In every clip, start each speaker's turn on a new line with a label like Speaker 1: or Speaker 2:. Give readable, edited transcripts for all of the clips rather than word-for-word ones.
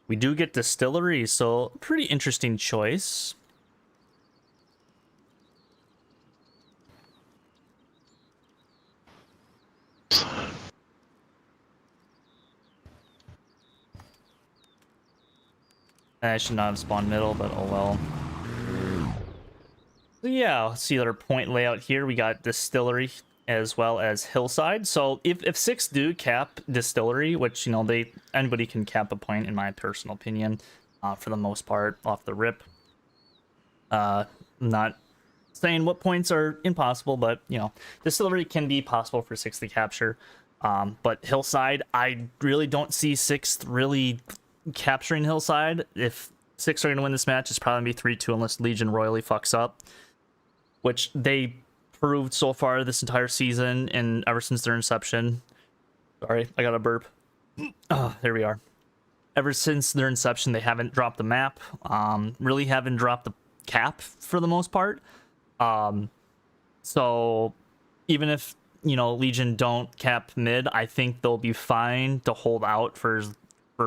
Speaker 1: We do get distillery, so pretty interesting choice. I should not have spawned middle, but oh well. So yeah, let's see our point layout here. We got distillery as well as hillside. So if 6 do cap distillery, which, you know, anybody can cap a point in my personal opinion, for the most part off the rip. Not saying what points are impossible, but you know, distillery can be possible for 6 to capture. But hillside, I really don't see 6th really capturing hillside. If 6 are going to win this match, it's probably going to be 3-2 unless Legion royally fucks up, which they proved so far this entire season and ever since their inception. Sorry, I got a burp. Oh, there we are. Ever since their inception, they haven't dropped the map, really haven't dropped the cap for the most part. So even if, you know, Legion don't cap mid, I think they'll be fine to hold out for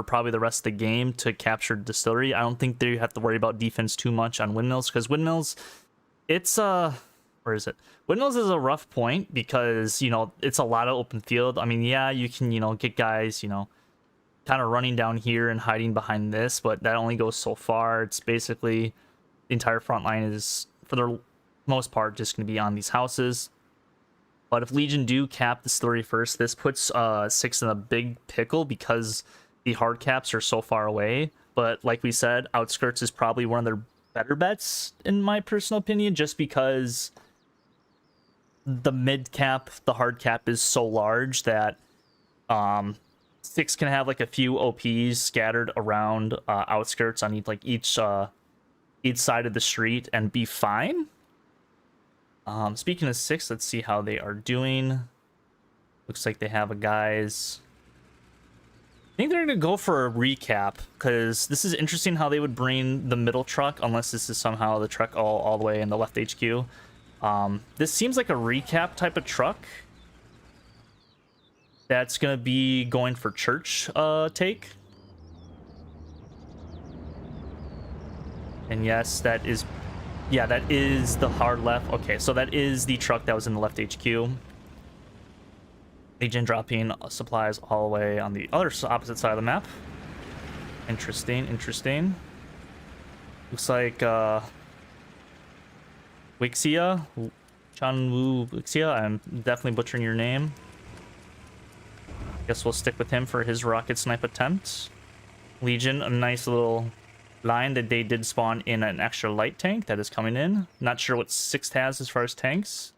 Speaker 1: probably the rest of the game to capture distillery. I don't think they have to worry about defense too much on windmills, because windmills, it's where is it? Windmills is a rough point because, you know, it's a lot of open field. I mean, yeah, you can, you know, get guys, you know, kind of running down here and hiding behind this, but that only goes so far. It's basically the entire front line is, for the most part, just going to be on these houses. But if Legion do cap distillery first, this puts 6 in a big pickle because the hard caps are so far away. But like we said, outskirts is probably one of their better bets in my personal opinion, just because the mid cap, the hard cap is so large that 6 can have like a few OPs scattered around outskirts on each side of the street and be fine. Speaking of 6, let's see how they are doing. Looks like they have a guys. I think they're going to go for a recap, because this is interesting how they would bring the middle truck, unless this is somehow the truck all the way in the left HQ. This seems like a recap type of truck that's going to be going for church take. And yes, that is, yeah, that is the hard left. Okay, so that is the truck that was in the left HQ. Legion dropping supplies all the way on the opposite side of the map. Interesting, interesting. Looks like Wixia, Chanwu Wixia. I'm definitely butchering your name. Guess we'll stick with him for his rocket snipe attempt. Legion, a nice little line that they did spawn in an extra light tank that is coming in. Not sure what 6th has as far as tanks.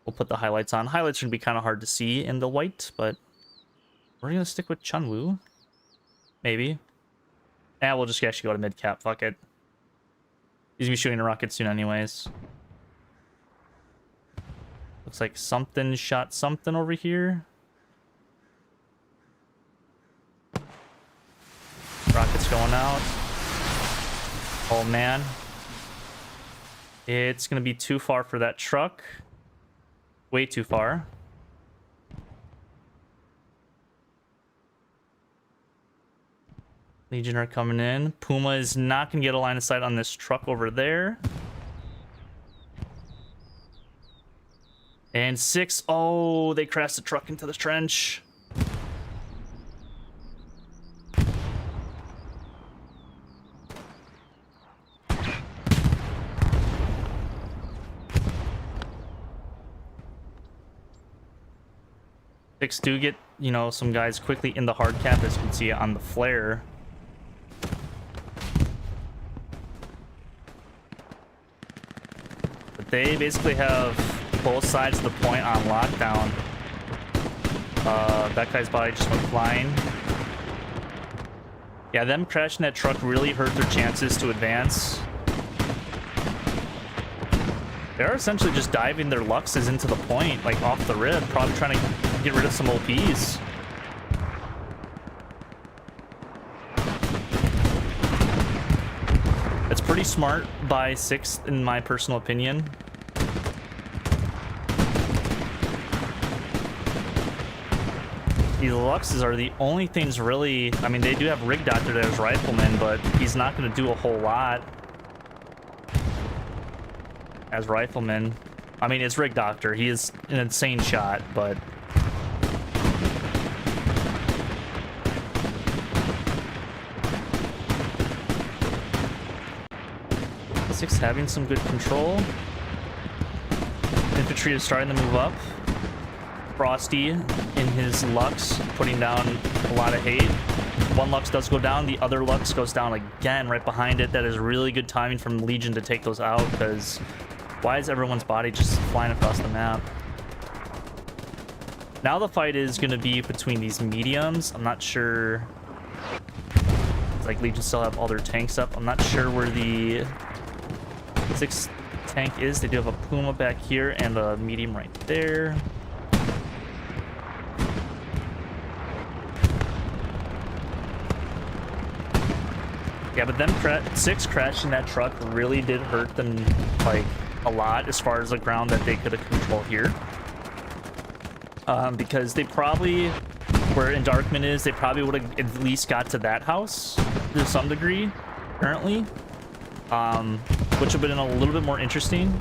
Speaker 1: We'll put the highlights on. Highlights should be kind of hard to see in the white, but we're going to stick with Chunwoo. Maybe. Yeah, we'll just actually go to mid-cap. Fuck it. He's going to be shooting a rocket soon anyways. Looks like something shot something over here. Rocket's going out. Oh, man. It's going to be too far for that truck. Way too far. Legion are coming in. Puma is not going to get a line of sight on this truck over there. And 6. Oh, they crashed the truck into the trench. Six do get, you know, some guys quickly in the hard cap, as you can see on the flare. But they basically have both sides of the point on lockdown. That guy's body just went flying. Yeah, them crashing that truck really hurt their chances to advance. They're essentially just diving their Luxes into the point, like off the rib, probably trying to get rid of some OPs. It's pretty smart by 6, in my personal opinion. These Luxes are the only things really... I mean, they do have Rig Doctor as Rifleman, but he's not going to do a whole lot as Rifleman. I mean, it's Rig Doctor. He is an insane shot, but... Six having some good control. Infantry is starting to move up. Frosty in his Lux, putting down a lot of hate. One Lux does go down, the other Lux goes down again right behind it. That is really good timing from Legion to take those out, because why is everyone's body just flying across the map? Now the fight is going to be between these mediums. I'm not sure. It's like Legion still have all their tanks up. I'm not sure where the 6th tank is. They do have a Puma back here and a medium right there. Yeah, but them 6 crashing that truck really did hurt them, like, a lot as far as the ground that they could have controlled here. Because they probably, where Endarkment is, they probably would have at least got to that house to some degree, currently. Which would have been a little bit more interesting.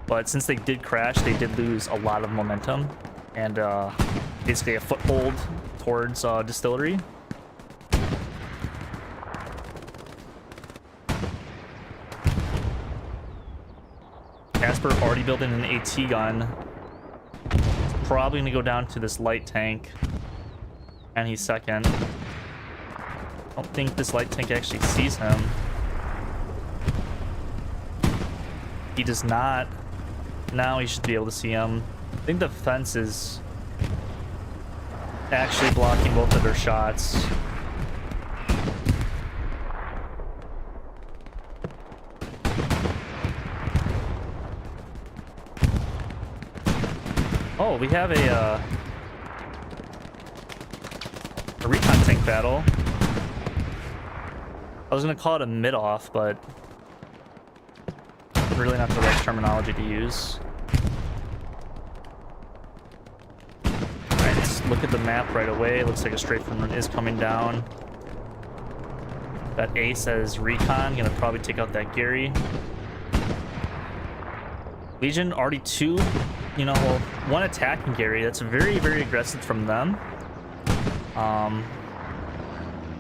Speaker 1: But since they did crash, they did lose a lot of momentum. And basically a foothold towards Distillery. Casper already building an AT gun. He's probably going to go down to this light tank. And he's second. I don't think this light tank actually sees him. He does not. Now he should be able to see him. I think the fence is actually blocking both of their shots. Oh, we have a recon tank battle. I was gonna call it a mid-off, but really not the right terminology to use. Alright, let's look at the map right away. Looks like a straight from is coming down. That Ace as recon, gonna probably take out that Gary. Legion already 2. You know, well, 1 attacking Gary. That's very, very aggressive from them. I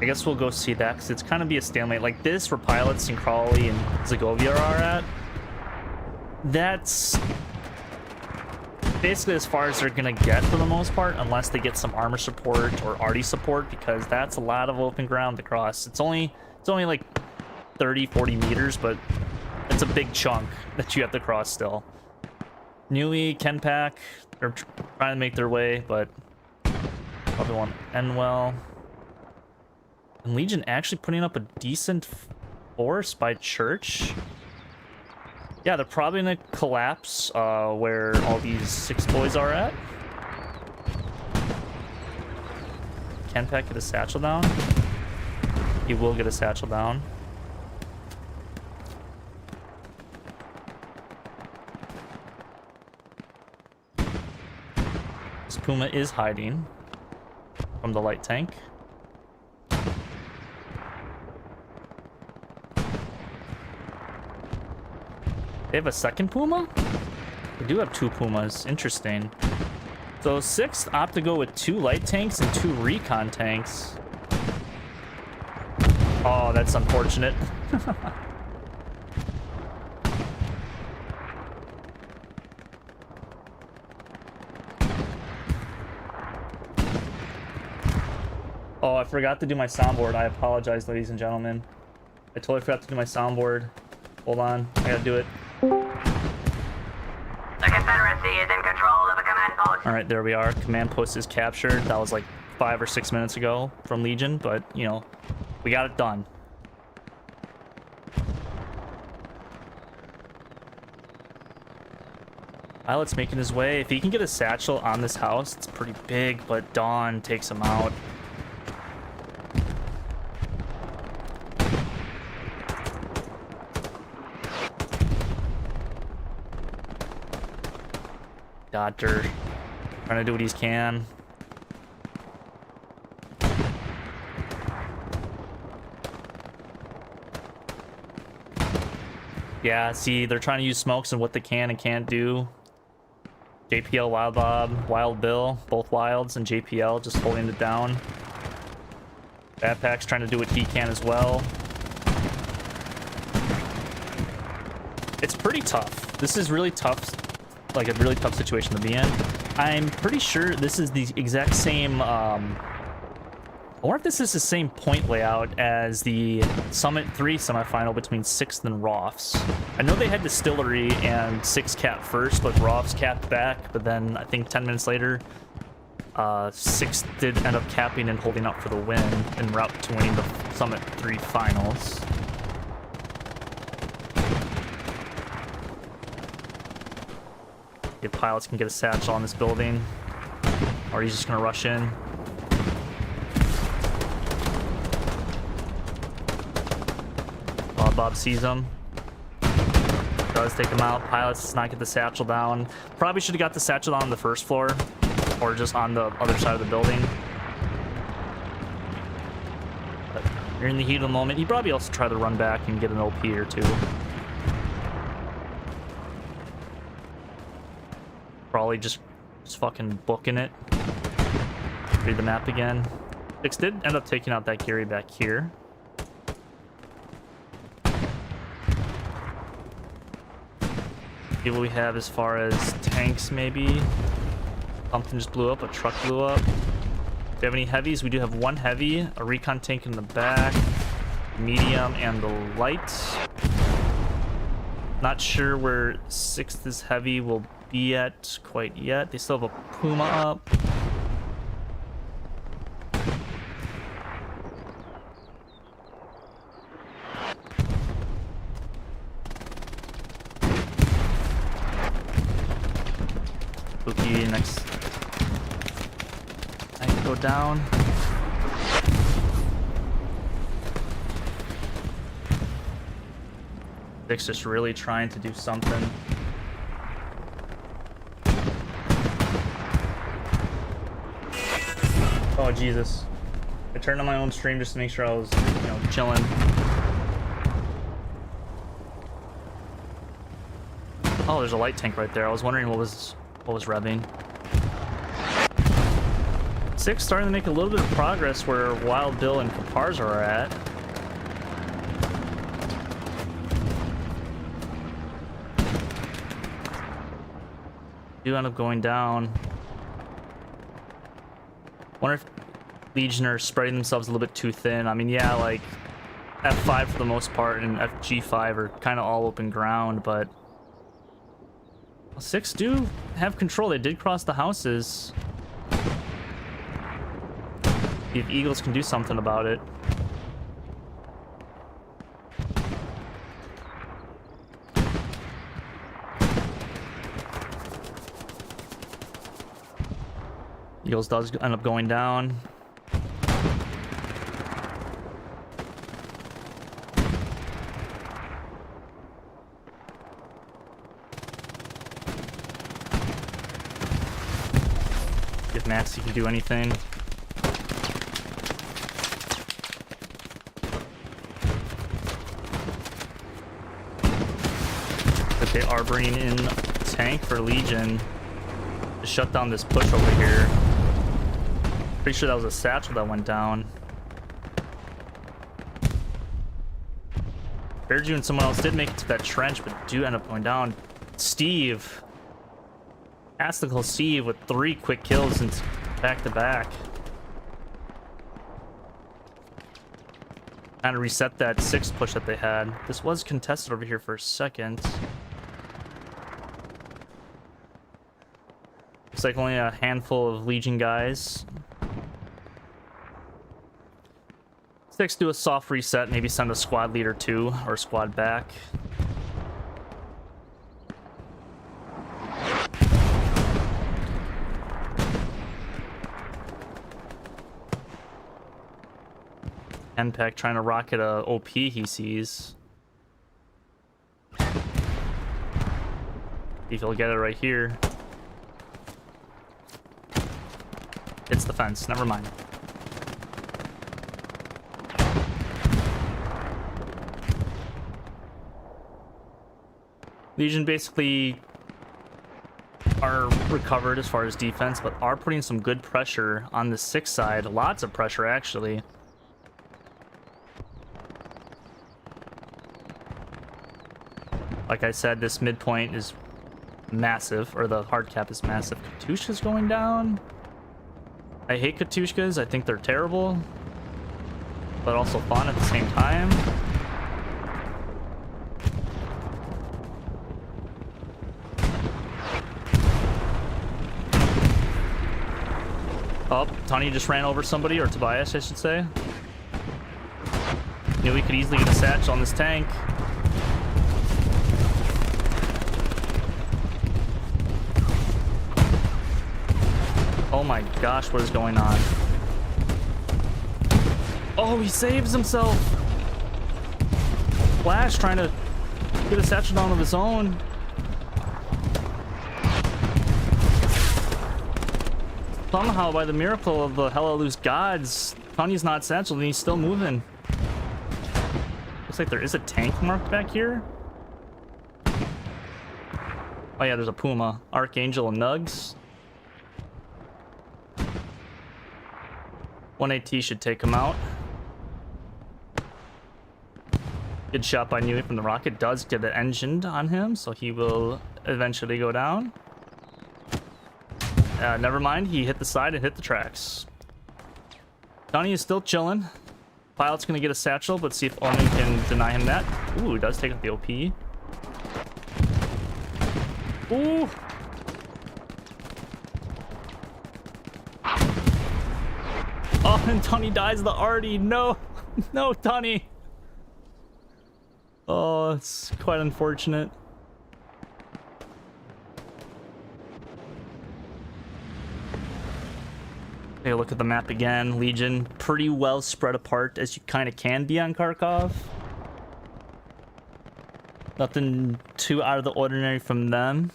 Speaker 1: guess we'll go see that, because it's kind of be a stalemate. Like this, where Pilots and Crawley and Zagovia are at, that's basically as far as they're going to get for the most part, unless they get some armor support or arty support, because that's a lot of open ground to cross. It's only like 30-40 meters, but it's a big chunk that you have to cross still. Nui, Kenpack, they're trying to make their way, but probably won't end well. And Legion actually putting up a decent force by Church. Yeah, they're probably gonna collapse where all these 6 boys are at. Kenpack get a satchel down? He will get a satchel down. Puma is hiding from the light tank. They have a second Puma? They do have 2 Pumas. Interesting. So 6th opt to go with 2 light tanks and 2 recon tanks. Oh, that's unfortunate. Oh, I forgot to do my soundboard. I apologize, ladies and gentlemen. I totally forgot to do my soundboard. Hold on, I gotta do it.
Speaker 2: The Confederacy is in control of the command post.
Speaker 1: Alright, there we are. Command post is captured. That was like 5 or 6 minutes ago from Legion, but, you know, we got it done. Pilot's making his way. If he can get a satchel on this house, it's pretty big, but Dawn takes him out. Doctor trying to do what he can. Yeah, see, they're trying to use smokes and what they can and can't do. JPL, Wild Bob, Wild Bill, both Wilds, and JPL just holding it down. Backpack's trying to do what he can as well. It's pretty tough. This is really tough, like a really tough situation to be in. I'm pretty sure this is the exact same, I wonder if this is the same point layout as the Summit 3 semifinal between 6th and Rofs. I know they had Distillery and 6 cap first, but Rofs capped back, but then I think 10 minutes later, 6 did end up capping and holding up for the win en route to winning the Summit 3 finals. If pilots can get a satchel on this building, or he's just gonna rush in. Bob sees him, does take him out. Pilots does not get the satchel down. Probably should have got the satchel on the first floor, or just on the other side of the building. But you're in the heat of the moment. He'd probably also try to run back and get an OP or two. Probably just fucking booking it. Read the map again. 6 did end up taking out that Gary back here. See what we have as far as tanks, maybe. Something just blew up, a truck blew up. Do we have any heavies? We do have 1 heavy, a recon tank in the back, medium, and the light. Not sure where 6th heavy will be at quite yet. They still have a Puma up. Spooky next. I can go down. Vic's just really trying to do something. Oh Jesus! I turned on my own stream just to make sure I was, chilling. Oh, there's a light tank right there. I was wondering what was revving. 6 starting to make a little bit of progress where Wild Bill and Kaparza are at. Do end up going down. Wonder if Legion are spreading themselves a little bit too thin. I mean, yeah, like F5 for the most part and FG5 are kind of all open ground, but 6 do have control. They did cross the houses. See if Eagles can do something about it. Eagles does end up going down. If Maxi can do anything. But they are bringing in a tank for Legion to shut down this push over here. Pretty sure that was a satchel that went down. Bearju and someone else did make it to that trench, but do end up going down. Steve. Astical Steve with 3 quick kills and back to back. Kind of reset that 6th push that they had. This was contested over here for a second. Looks like only a handful of Legion guys. 6 do a soft reset, maybe send a squad leader 2 or squad back. NPEC trying to rocket a OP he sees. See if he'll get it right here. It's the fence, never mind. Legion basically are recovered as far as defense, but are putting some good pressure on the 6 side. Lots of pressure, actually. Like I said, this midpoint is massive, or the hard cap is massive. Katushka's going down. I hate Katushkas. I think they're terrible, but also fun at the same time. Oh, Tony just ran over somebody, or Tobias, I should say. Knew we could easily get a satchel on this tank. Oh my gosh, what is going on? Oh, he saves himself. Flash trying to get a satchel down of his own. Somehow, by the miracle of the Hallelujah gods, Tony's not satcheled and he's still moving. Looks like there is a tank marked back here. Oh yeah, there's a Puma, Archangel, and Nugs. 1AT should take him out. Good shot by Nui from the rocket. Does get it engined on him, so he will eventually go down. Never mind, he hit the side and hit the tracks. Donnie is still chilling. Pilot's gonna get a satchel, but see if Omen can deny him that. Ooh, he does take out the OP. Ooh. Oh, and Tony dies the arty. No, no, Tony. Oh, it's quite unfortunate. Take a look at the map again. Legion pretty well spread apart as you kind of can be on Kharkov. Nothing too out of the ordinary from them,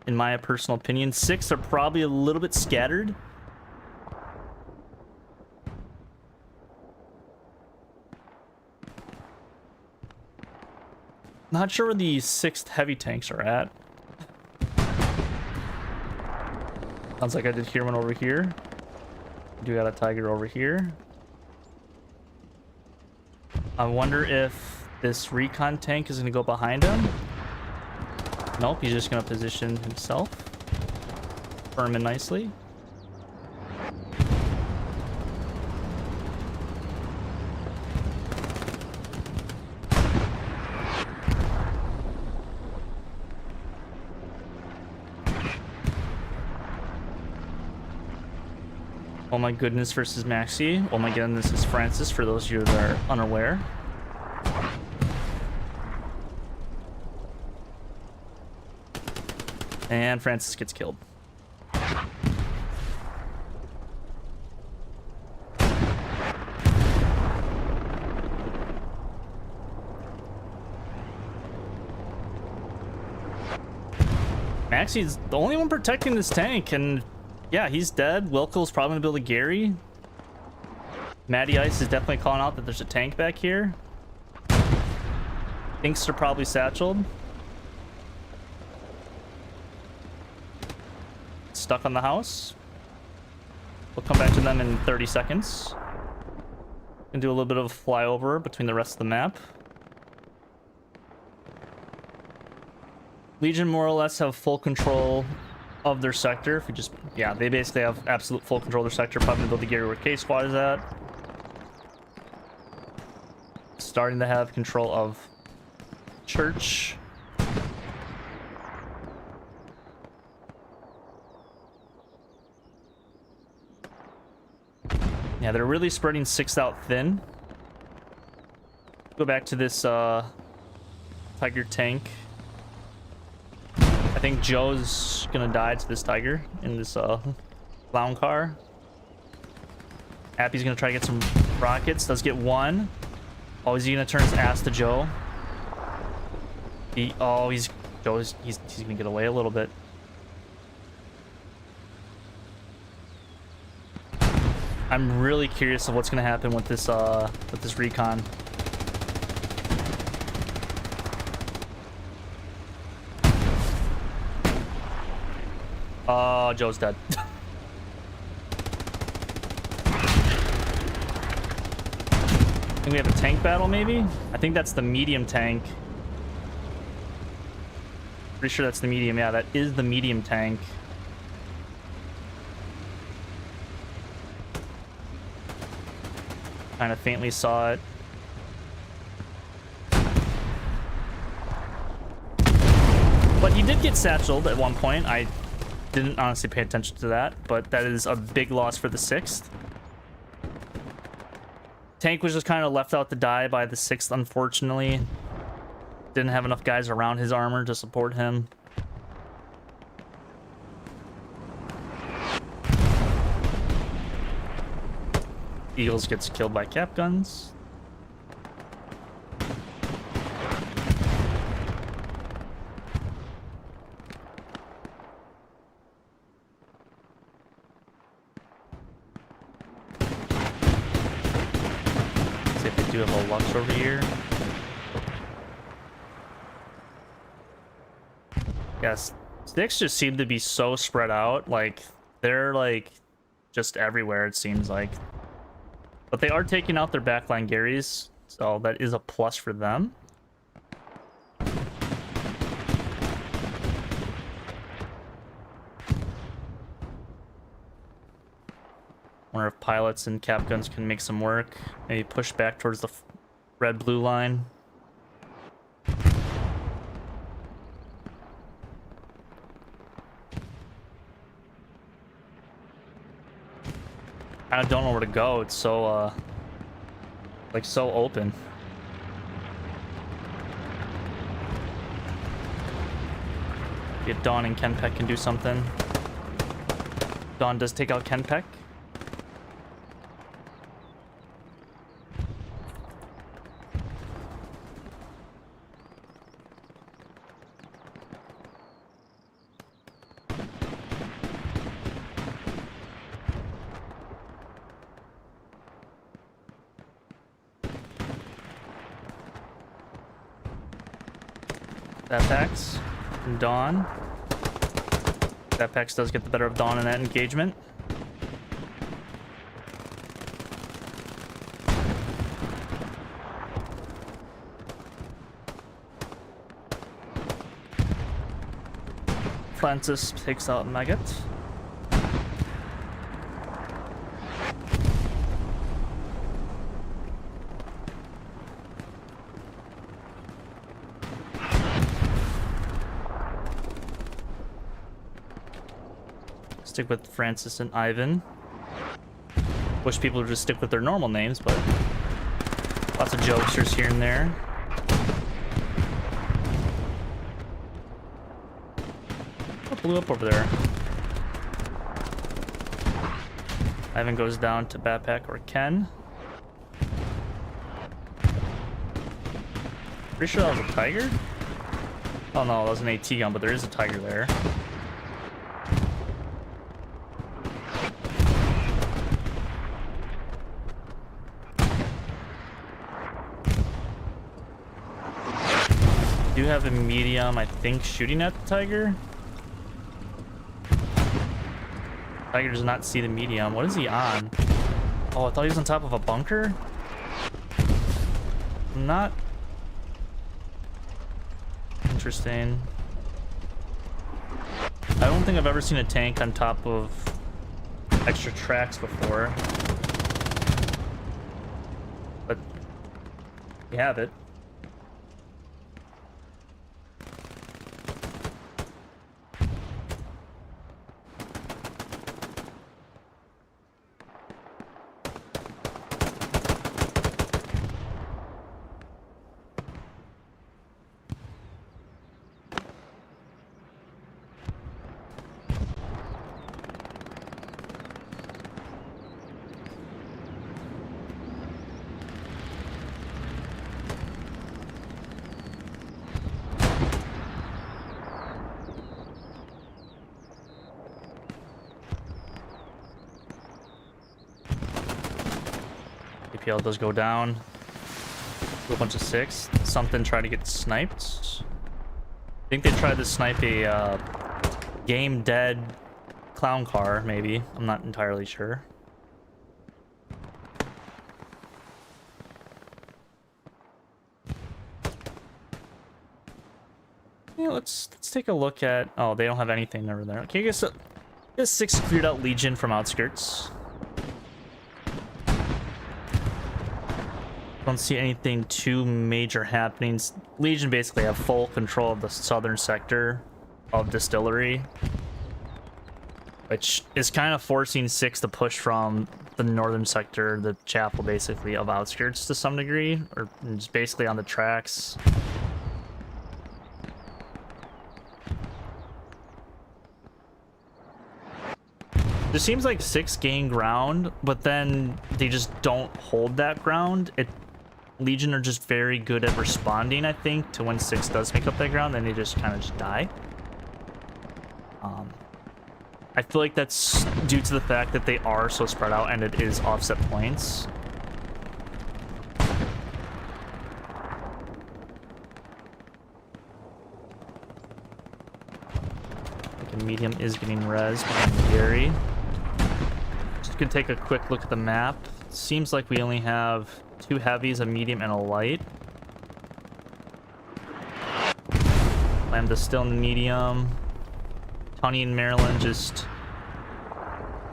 Speaker 1: in my personal opinion. 6 are probably a little bit scattered. Not sure where the 6th heavy tanks are at. Sounds like I did hear one over here. Do got a Tiger over here. I wonder if this recon tank is going to go behind him. Nope, he's just going to position himself firm and nicely. Oh my goodness versus Maxi. Oh my goodness, this is Francis for those of you that are unaware. And Francis gets killed. Maxi's the only one protecting this tank, and yeah, he's dead. Wilco's probably gonna build a Gary. Matty Ice is definitely calling out that there's a tank back here. Thinks they're probably satcheled. Stuck on the house. We'll come back to them in 30 seconds. And do a little bit of a flyover between the rest of the map. Legion more or less have full control of their sector. If we just, yeah, they basically have absolute full control of their sector. Probably gonna build the Gary where K squad is at. Starting to have control of church. Yeah, they're really spreading 6 out thin. Go back to this Tiger tank. I think Joe's gonna die to this Tiger in this clown car. Appy's gonna try to get some rockets. Does get one. Oh, is he gonna turn his ass to Joe? He's gonna get away a little bit. I'm really curious of what's gonna happen with this recon. Oh, Joe's dead. I think we have a tank battle, maybe? I think that's the medium tank. Pretty sure that's the medium. Yeah, that is the medium tank. Kind of faintly saw it. But he did get satcheled at one point. I didn't honestly pay attention to that, but that is a big loss for the 6th. Tank was just kind of left out to die by the 6th, unfortunately. Didn't have enough guys around his armor to support him. Eagles gets killed by cap guns. See if they do have a Lux over here. Yes, sticks just seem to be so spread out. Like, they're like just everywhere, it seems like. But they are taking out their backline Garys, so that is a plus for them. Wonder if pilots and cap guns can make some work. Maybe push back towards the red-blue line. I don't know where to go. It's so, like, so open. If Dawn and Kenpeck can do something. Dawn does take out Kenpeck. Zapax and Dawn. Zapax does get the better of Dawn in that engagement. Francis takes out Maggot. Stick with Francis and Ivan. Wish people would just stick with their normal names, but lots of jokesters here and there. What blew up over there? Ivan goes down to Backpack or Ken. Pretty sure that was a Tiger? Oh no, that was an AT gun, but there is a Tiger there. Do have a medium, I think, shooting at the Tiger. Tiger does not see the medium. What is he on? Oh, I thought he was on top of a bunker. Not interesting. I don't think I've ever seen a tank on top of extra tracks before, but we have it. APL does go down. A bunch of 6. Something tried to get sniped. I think they tried to snipe a game dead clown car, maybe. I'm not entirely sure. Yeah, let's take a look at. Oh, they don't have anything over there. Okay, I guess 6 cleared out Legion from outskirts. Don't see anything too major happenings. Legion basically have full control of the southern sector of Distillery, which is kind of forcing 6 to push from the northern sector, the chapel basically, of outskirts to some degree, or just basically on the tracks. It seems like 6 gain ground, but then they just don't hold that ground. Legion are just very good at responding, I think, to when 6 does make up that ground, then they just kind of just die. I feel like that's due to the fact that they are so spread out and it is offset points. Like a medium is getting res behind Gary. Just gonna take a quick look at the map. Seems like we only have 2 heavies, a medium, and a light. Lambda's still in the medium. Tony and Maryland just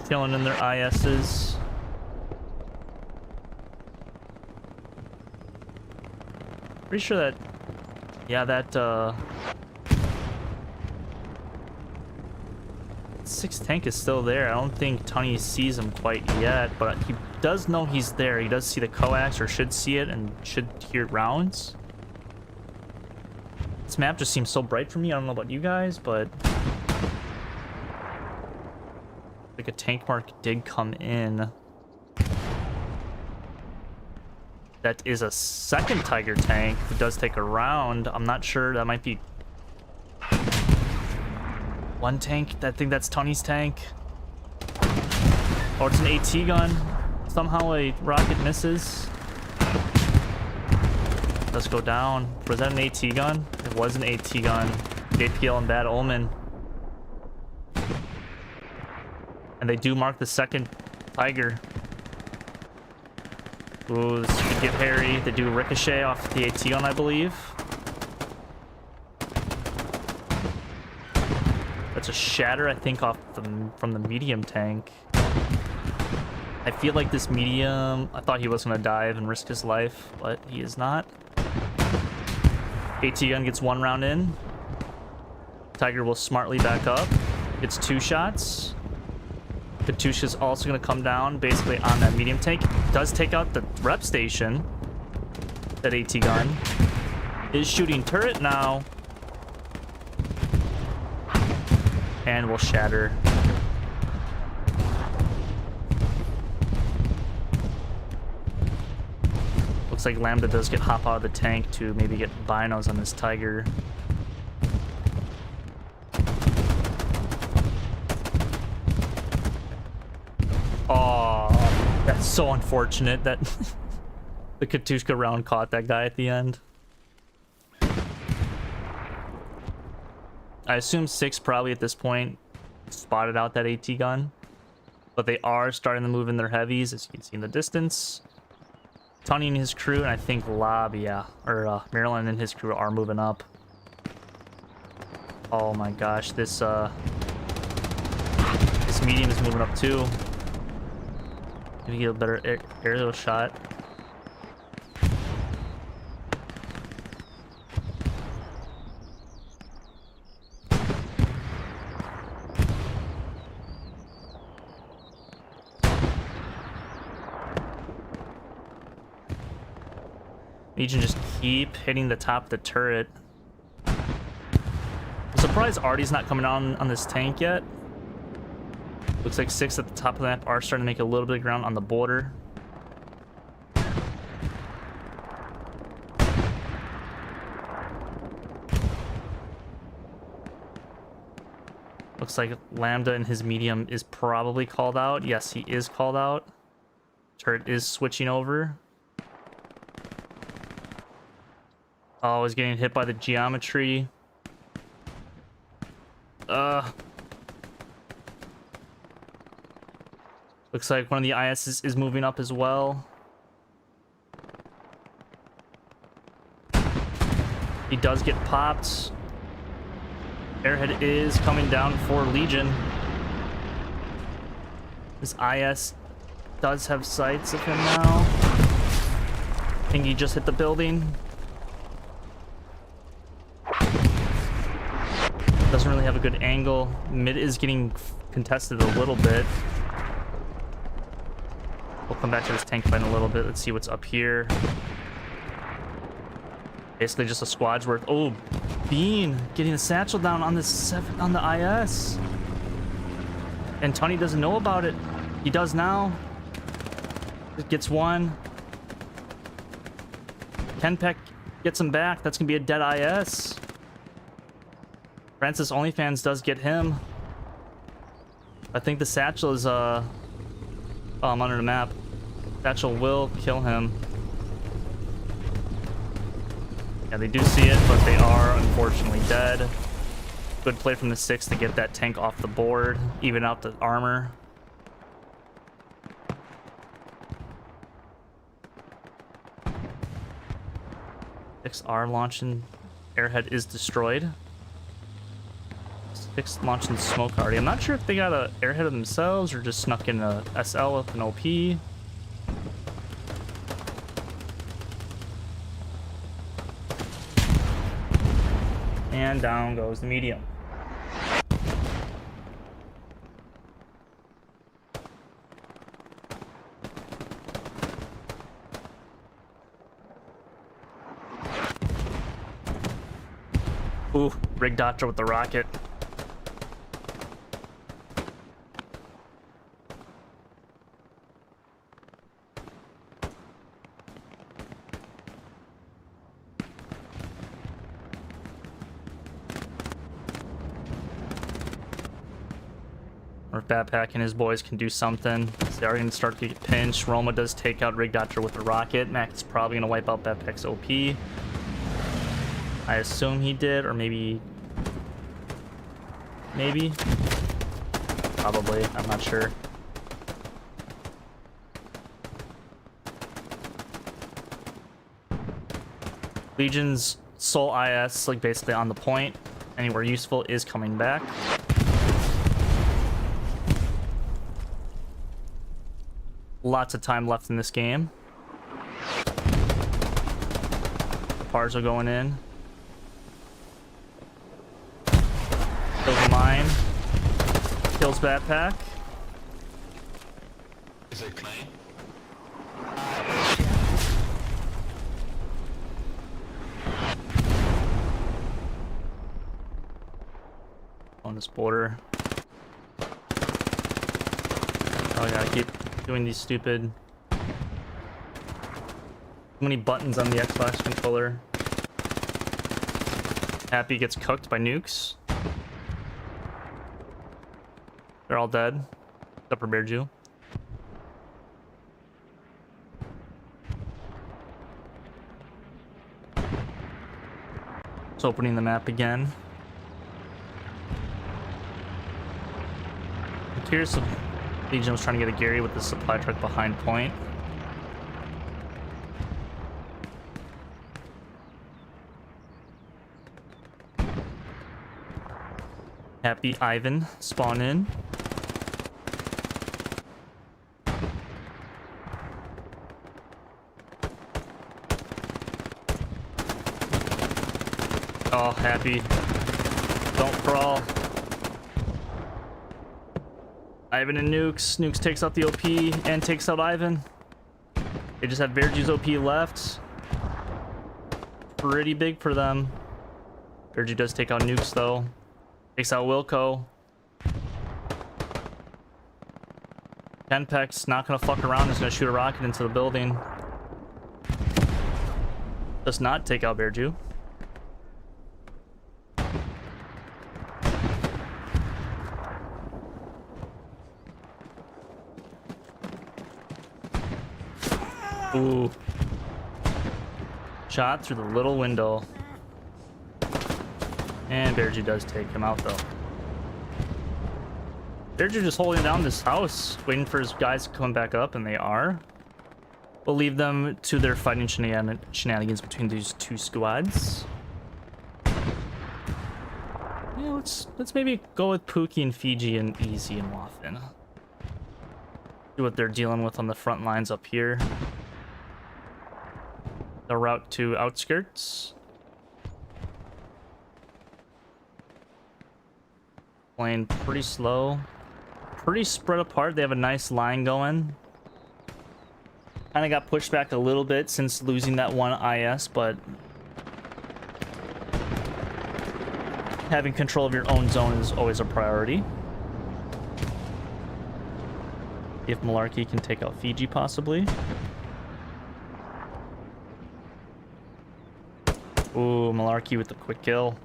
Speaker 1: chilling in their ISs. Pretty sure that, yeah, that 6 tank is still there. I don't think Tony sees him quite yet, but he does know he's there. He does see the coax, or should see it, and should hear rounds. This map just seems so bright for me. I don't know about you guys, but like a tank mark did come in. That is a second Tiger tank who does take a round. I'm not sure. That might be one tank. I think that's Tony's tank. Oh, it's an AT gun. Somehow a rocket misses. Let's go down. Was that an AT gun? It was an AT gun. JPL and Bad Omen. And they do mark the second Tiger. Ooh, this could get hairy. They do ricochet off the AT gun, I believe. That's a shatter, I think, off from the medium tank. I feel like this medium, I thought he was going to dive and risk his life, but he is not. AT gun gets 1 round in. Tiger will smartly back up. Gets 2 shots. Katusha's also going to come down basically on that medium tank. Does take out the rep station. That AT gun is shooting turret now. And will shatter. Looks like Lambda does get hop out of the tank to maybe get binos on this Tiger. Oh, that's so unfortunate that the Katushka round caught that guy at the end. I assume 6 probably at this point spotted out that AT gun, but they are starting to move in their heavies, as you can see in the distance. Tony and his crew, and I think Maryland and his crew are moving up. Oh my gosh, this medium is moving up too. Maybe get a better aerial shot. Legion just keep hitting the top of the turret. I'm surprised Artie's not coming on this tank yet. Looks like 6 at the top of the map are starting to make a little bit of ground on the border. Looks like Lambda and his medium is probably called out. Yes, he is called out. Turret is switching over. Oh, he's getting hit by the geometry. Looks like one of the IS is moving up as well. He does get popped. Airhead is coming down for Legion. This IS does have sights of him now. I think he just hit the building. Doesn't really have a good angle. Mid is getting contested a little bit. We'll come back to this tank fight in a little bit. Let's see what's up here. Basically just a squad's worth. Oh, Bean getting a satchel down on the IS. And Tony doesn't know about it. He does now. Gets one. Kenpeck gets him back. That's gonna be a dead IS. Francis OnlyFans does get him. I think the satchel is oh, I'm under the map. Satchel will kill him. Yeah, they do see it, but they are unfortunately dead. Good play from the 6 to get that tank off the board, even out the armor. Are launching. Airhead is destroyed. 6 launching smoke already. I'm not sure if they got a airhead of themselves or just snuck in a SL with an OP. And down goes the medium. Ooh, Rig Doctor with the rocket. Or if Backpack and his boys can do something. They are going to start to get pinched. Roma does take out Rig Doctor with the rocket. Max is probably going to wipe out Backpack's OP. I assume he did, or maybe... Probably, I'm not sure. Legion's sole IS, like basically on the point, anywhere useful, is coming back. Lots of time left in this game. The PARs are going in. Kills a mine. Kills Backpack.
Speaker 3: Is it clean?
Speaker 1: On this border. Oh, I gotta keep doing these stupid... Too many buttons on the Xbox controller. Happy gets cooked by nukes. They're all dead, except for Bearju. It's opening the map again. I'm curious if Legion was trying to get a Gary with the supply truck behind point. Happy Ivan spawn in. Oh, Happy. Don't crawl. Ivan and Nukes. Nukes takes out the OP and takes out Ivan. They just have Bearju's OP left. Pretty big for them. Bearju does take out Nukes though. Takes out Wilco. Kenpeck's not gonna fuck around. He's gonna shoot a rocket into the building. Does not take out Bearju. Ooh. Shot through the little window. And Bearju does take him out though. They're just holding down this house, waiting for his guys to come back up, and they are. We'll leave them to their fighting shenanigans between these two squads. Yeah, let's maybe go with Pookie and Fiji and Easy and Waffen. See what they're dealing with on the front lines up here. The route to outskirts. Playing pretty slow. Pretty spread apart. They have a nice line going. Kind of got pushed back a little bit since losing that one IS, but having control of your own zone is always a priority. If Malarkey can take out Fiji, possibly. Ooh, Malarkey with the quick kill.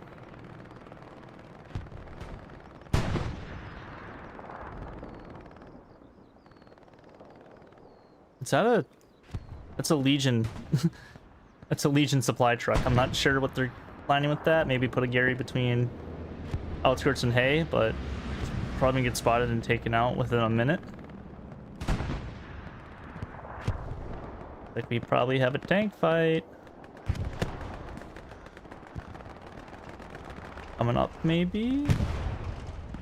Speaker 1: Is that a... That's a Legion. That's a Legion supply truck. I'm not sure what they're planning with that. Maybe put a Gary between outskirts and hay, but probably get spotted and taken out within a minute. Like we probably have a tank fight. Coming up, maybe?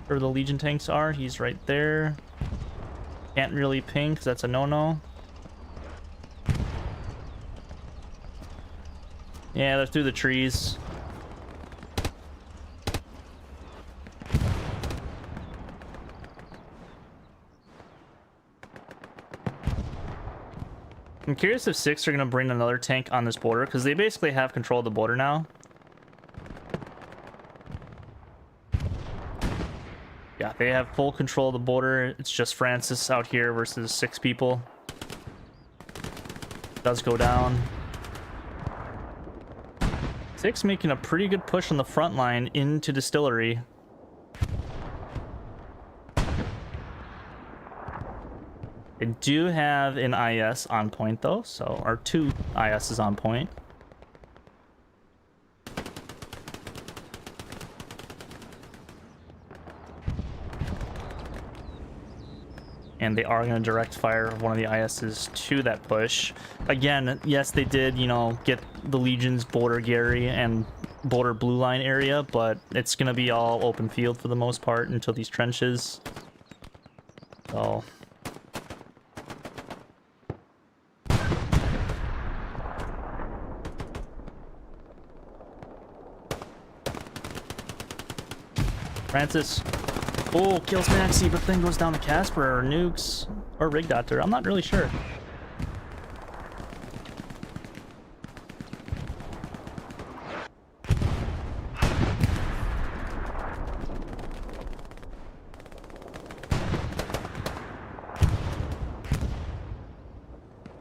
Speaker 1: Where the Legion tanks are. He's right there. Can't really ping because that's a no-no. Yeah, they're through the trees. I'm curious if 6 are going to bring another tank on this border, because they basically have control of the border now. Yeah, they have full control of the border. It's just Francis out here versus 6 people. Does go down. 6 making a pretty good push on the front line into Distillery. They do have an IS on point though, so our 2 ISs on point. And they are going to direct fire one of the ISs to that push. Again, yes, they did, you know, get the Legion's border Gary and border blue line area, but it's going to be all open field for the most part until these trenches. So... Francis. Oh, kills Maxi, but then goes down to Casper or Nukes or Rig Doctor. I'm not really sure.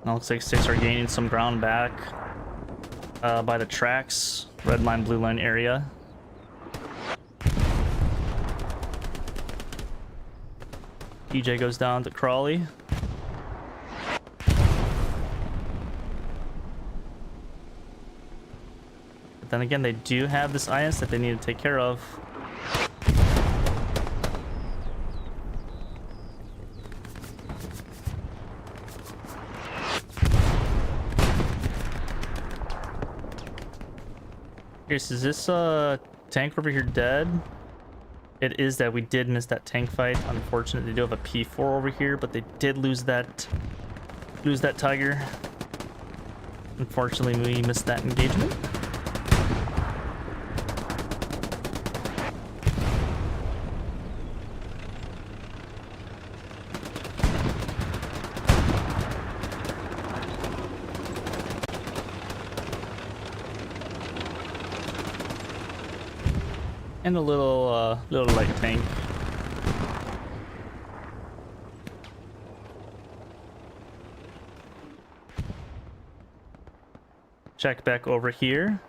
Speaker 1: Now looks like 6 are gaining some ground back by the tracks, red line, blue line area. TJ goes down to Crawley. But then again, they do have this IS that they need to take care of. Here's, is this tank over here dead? It is that we did miss that tank fight. Unfortunately, they do have a P4 over here, but they did lose that Tiger. Unfortunately, we missed that engagement. And a little light tank. Check back over here.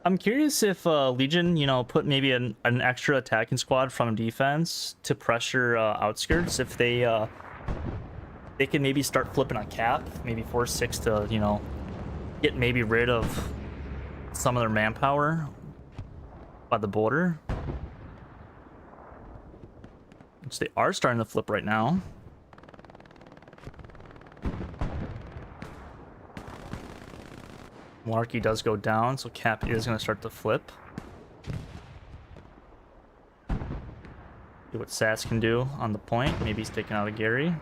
Speaker 1: I'm curious if Legion, you know, put maybe an extra attacking squad from defense to pressure outskirts. If they can maybe start flipping on cap, maybe force 6 to, you know, get maybe rid of some of their manpower by the border, which they are starting to flip right now. Malarkey does go down, so Cap is going to start to flip. See what Sass can do on the point. Maybe he's taking out a Gary.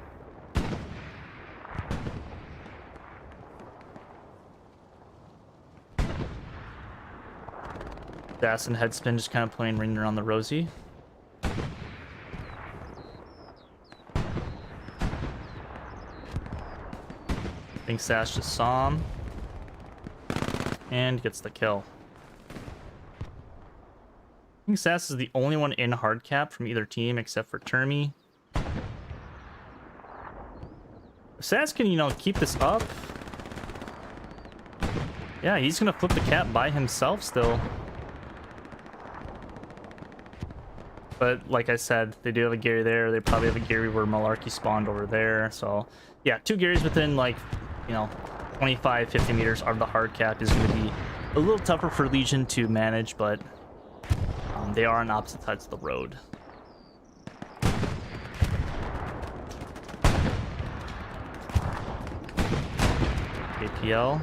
Speaker 1: Sass and Headspin just kind of playing ring around the Rosie. I think Sass just saw him. And gets the kill. I think Sass is the only one in hard cap from either team except for Termi. If Sass can, you know, keep this up. Yeah, he's gonna flip the cap by himself still. But like I said, they do have a Gary there. They probably have a Gary where Malarkey spawned over there. So yeah, 2 Garys within, like, you know, 25, 50 meters of the hard cap is going to be a little tougher for Legion to manage, but they are on opposite sides of the road. APL.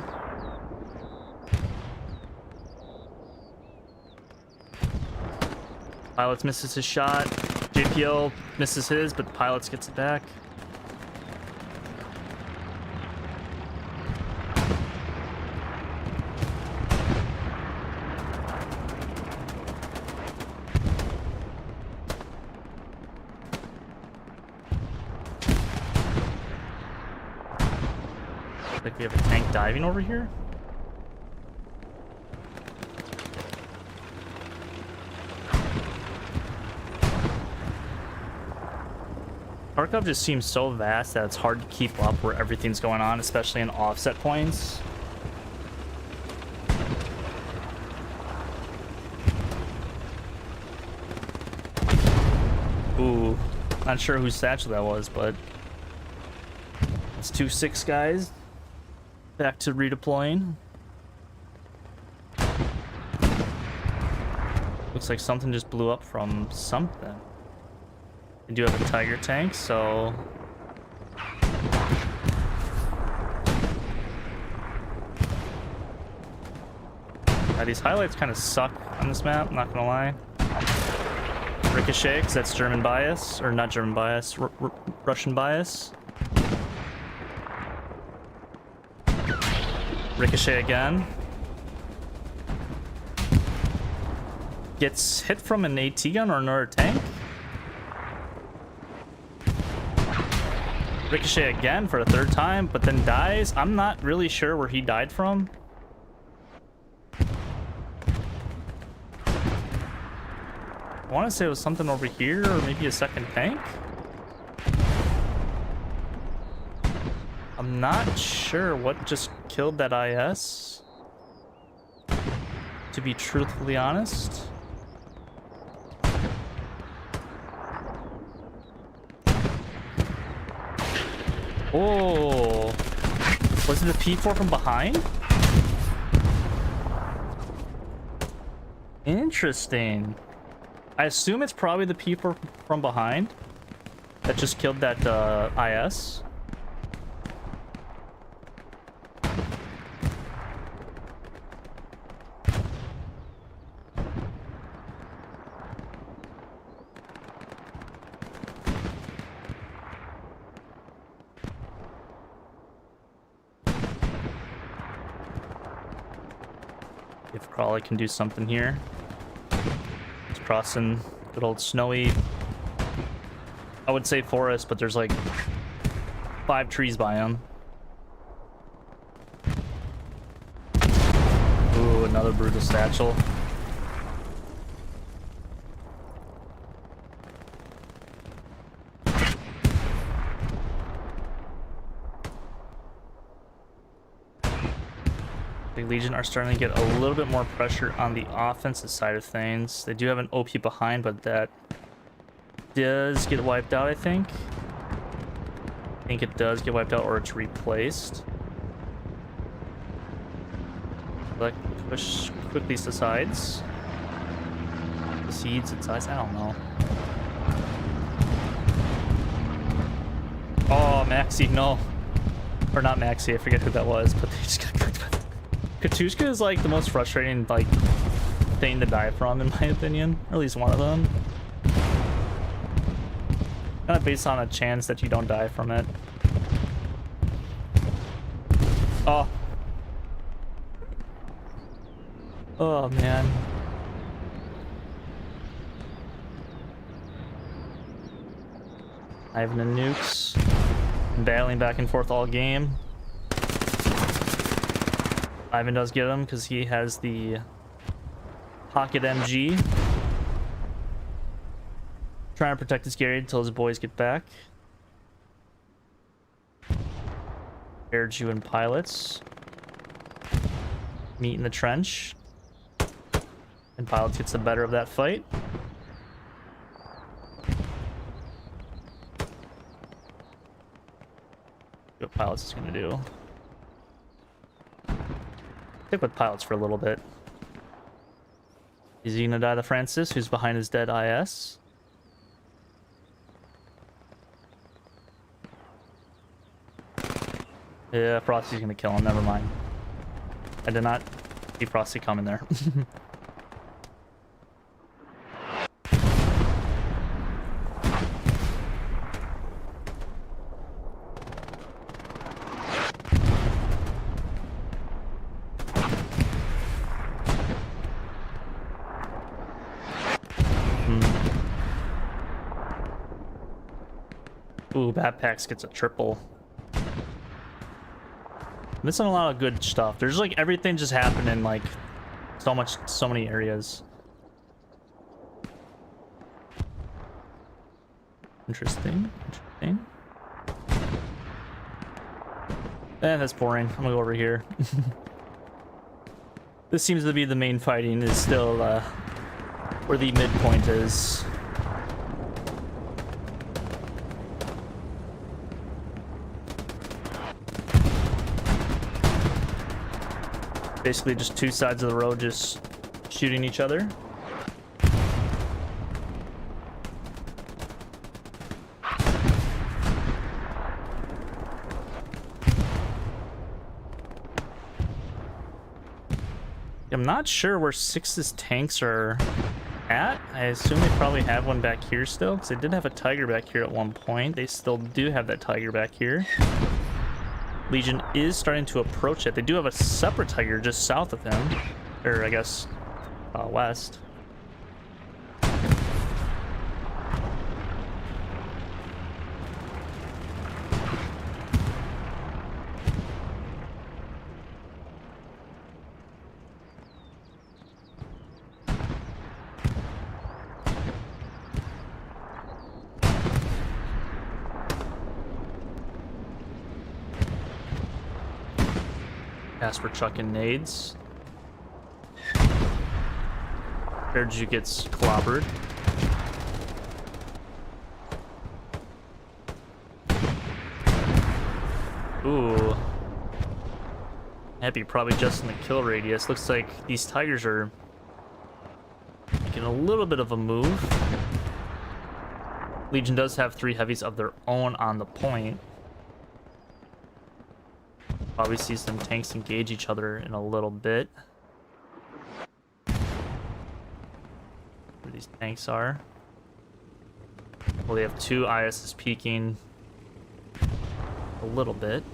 Speaker 1: Pilots misses his shot. JPL misses his, but the Pilots gets it back. Like we have a tank diving over here. Kharkov just seems so vast that it's hard to keep up where everything's going on, especially in offset points. Ooh, not sure whose satchel that was, but it's 2-6 guys. Back to redeploying. Looks like something just blew up from something. We do have a Tiger tank, so these highlights kind of suck on this map, not gonna lie. Ricochet, because that's German bias, or not German bias, Russian bias. Ricochet again. Gets hit from an AT gun or another tank. Ricochet again for a 3rd time, but then dies. I'm not really sure where he died from. I want to say it was something over here, or maybe a 2nd tank. I'm not sure what just killed that IS, to be truthfully honest. Oh, was it a P4 from behind? Interesting. I assume it's probably the P4 from behind that just killed that IS. If Crawley can do something here. He's crossing good old snowy, I would say forest, but there's like 5 trees by him. Ooh, another brutal satchel. Legion are starting to get a little bit more pressure on the offensive side of things. They do have an OP behind, but that does get wiped out, I think. I think it does get wiped out, or it's replaced. Like push quickly to sides. The seeds and sides. I don't know. Oh, Maxi, no. Or not Maxi, I forget who that was, but they just got cooked by. Katushka is like the most frustrating like thing to die from in my opinion. Or at least one of them. Kind of based on a chance that you don't die from it. Oh. Oh man. Ivan and nukes. Battling back and forth all game. Ivan does get him because he has the pocket MG. Trying to protect his Gary until his boys get back. Air Jew and pilots meet in the trench. And pilots gets the better of that fight. What pilots is gonna do. Stick with pilots for a little bit. Is he gonna die to Francis, who's behind his dead IS? Yeah, Frosty's gonna kill him, never mind. I did not see Frosty coming there. Ooh, Batpacks gets a triple. Missing a lot of good stuff. There's like everything just happening like so many areas. Interesting. That's boring. I'm gonna go over here. This seems to be the main fighting is still where the midpoint is. Basically just two sides of the road just shooting each other. I'm not sure where 6's tanks are at. I assume they probably have one back here still, because they did have a Tiger back here at one point. They still do have that Tiger back here. Legion is starting to approach it. They do have a separate Tiger just south of him. Or, I guess, west. Casper chucking nades. Airju gets clobbered. Ooh. Happy probably just in the kill radius. Looks like these Tigers are making a little bit of a move. Legion does have 3 heavies of their own on the point. Probably see some tanks engage each other in a little bit. Where these tanks are. Well, they have 2 ISs peeking a little bit.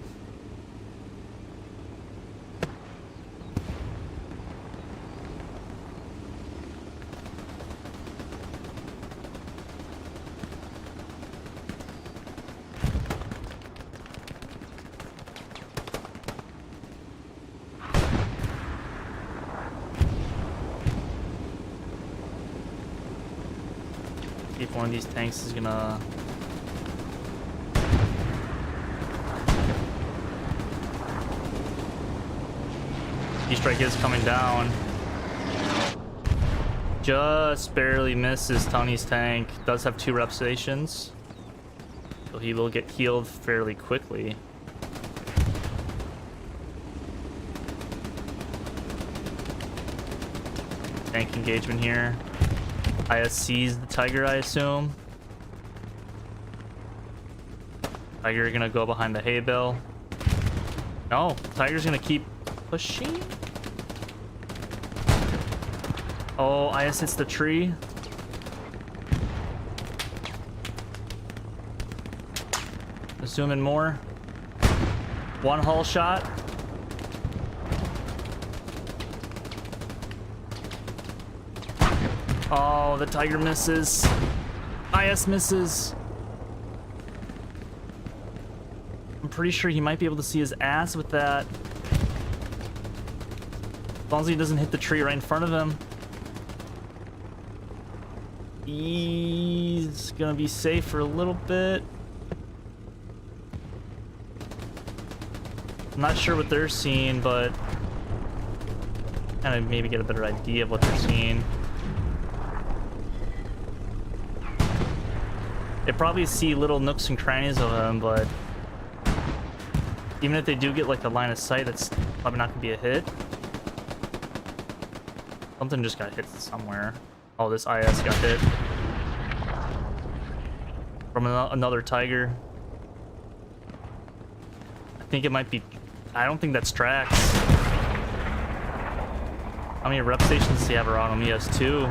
Speaker 1: If one of these tanks is gonna E-strike is coming down. Just barely misses Tony's tank. Does have 2 rep stations, so he will get healed fairly quickly. tank engagement here. ISC's the Tiger, I assume. Tiger gonna go behind the hay bale. No, Tiger's gonna keep pushing. Oh, IS hits the tree. Zoom in more. One hull shot. Oh, the Tiger misses. IS misses. I'm pretty sure he might be able to see his ass with that. As long as he doesn't hit the tree right in front of him. He's gonna be safe for a little bit. I'm not sure what they're seeing, but kind of maybe get a better idea of what they're seeing. They probably see little nooks and crannies of him, but even if they do get like a line of sight, it's probably not gonna be a hit. Something just got hit somewhere. Oh, this IS got hit from another Tiger. I think it might be. I don't think that's tracks. How many rep stations does he have around him? He has 2.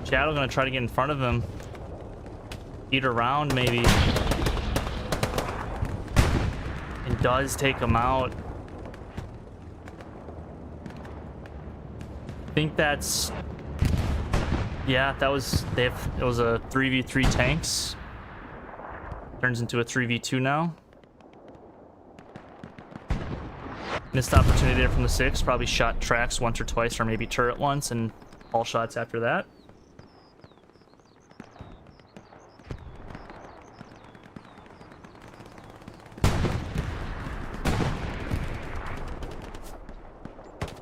Speaker 1: Shadow gonna try to get in front of him. Eat around maybe. And does take him out. I think that's. Yeah, that was. It was a 3v3 tanks. Turns into a 3v2 now. Missed opportunity there from the 6. Probably shot tracks once or twice, or maybe turret once, and all shots after that.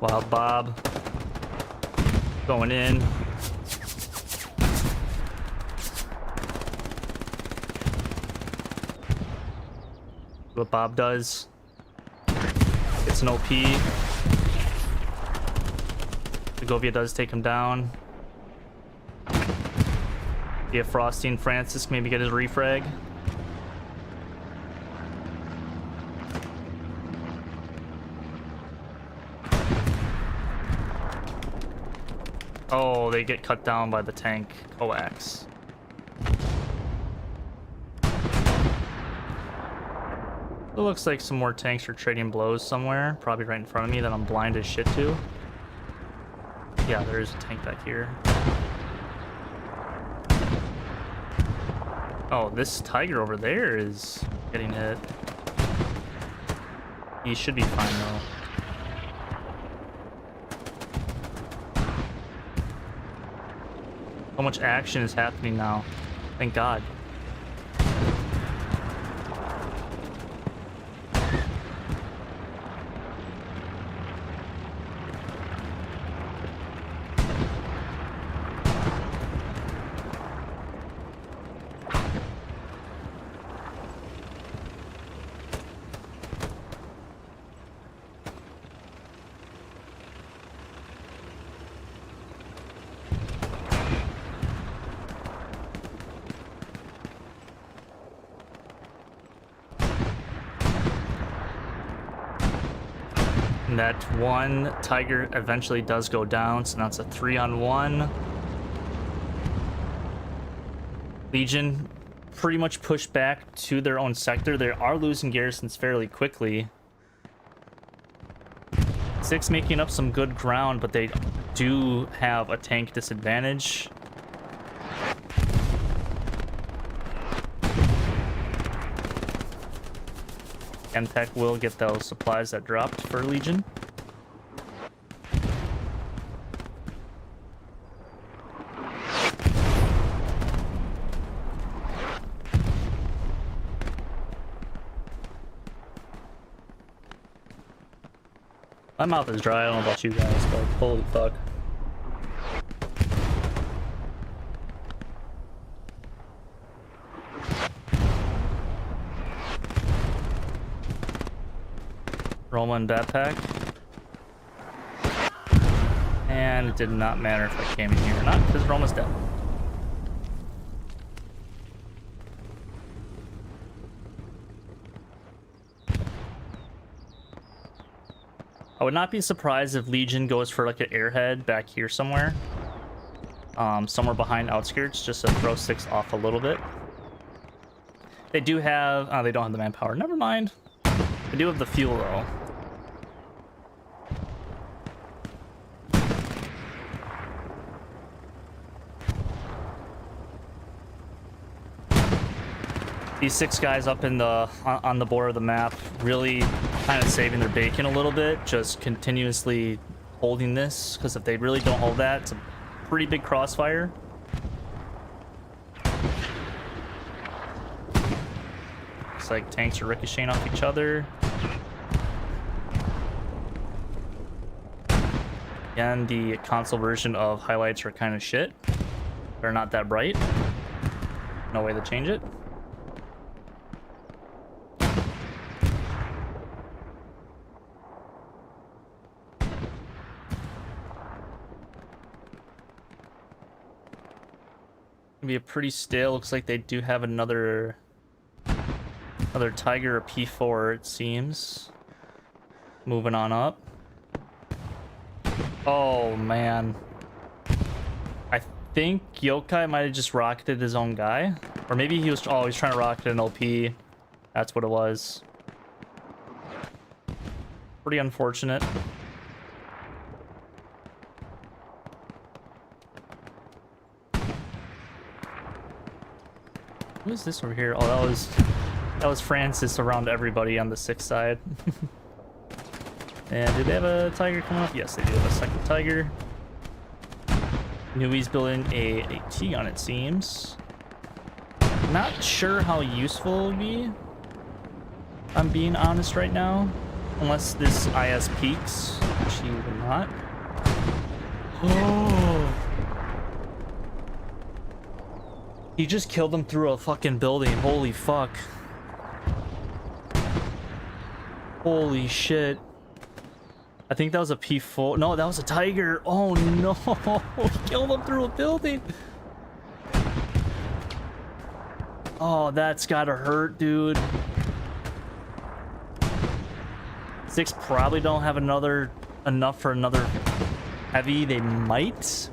Speaker 1: Wild Bob going in. What Bob does. It's an OP. Segovia does take him down. Yeah, Frosty and Francis maybe get his refrag. Oh, they get cut down by the tank coax. It looks like some more tanks are trading blows somewhere, probably right in front of me that I'm blind as shit to. Yeah, there is a tank back here. Oh, this Tiger over there is getting hit. He should be fine though. So much action is happening now. Thank God. And that one Tiger eventually does go down, so now it's a 3-on-1. Legion pretty much pushed back to their own sector. They are losing garrisons fairly quickly. 6 making up some good ground, but they do have a tank disadvantage. MTech will get those supplies that dropped for Legion. My mouth is dry. I don't know about you guys, but holy fuck. Roma and backpack. And it did not matter if I came in here or not, because we're almost dead. I would not be surprised if Legion goes for like an airhead back here somewhere. Somewhere behind outskirts, just to throw 6 off a little bit. They do have... Oh, they don't have the manpower. Never mind. They do have the fuel, though. These 6 guys up in the on the border of the map really kind of saving their bacon a little bit, just continuously holding this, because if they really don't hold that, it's a pretty big crossfire. Looks like tanks are ricocheting off each other. Again, the console version of highlights are kind of shit. They're not that bright. No way to change it. Be a pretty stale. Looks like they do have another Tiger or P4, it seems. Moving on up. Oh man, I think Yokai might have just rocketed his own guy, or maybe he was he's trying to rocket an OP. That's what it was. Pretty unfortunate. Who is this over here? Oh, that was Francis around everybody on the 6th side. And did they have a Tiger coming up? Yes, they do have a second Tiger. Nui's building a T-gun, it seems. Not sure how useful it would be, if I'm being honest right now. Unless this IS peaks, which he will not. Oh! He just killed them through a fucking building. Holy fuck. Holy shit. I think that was a P4. No, that was a Tiger. Oh no. He killed them through a building. Oh, that's gotta hurt, dude. 6 probably don't have enough for another heavy. They might.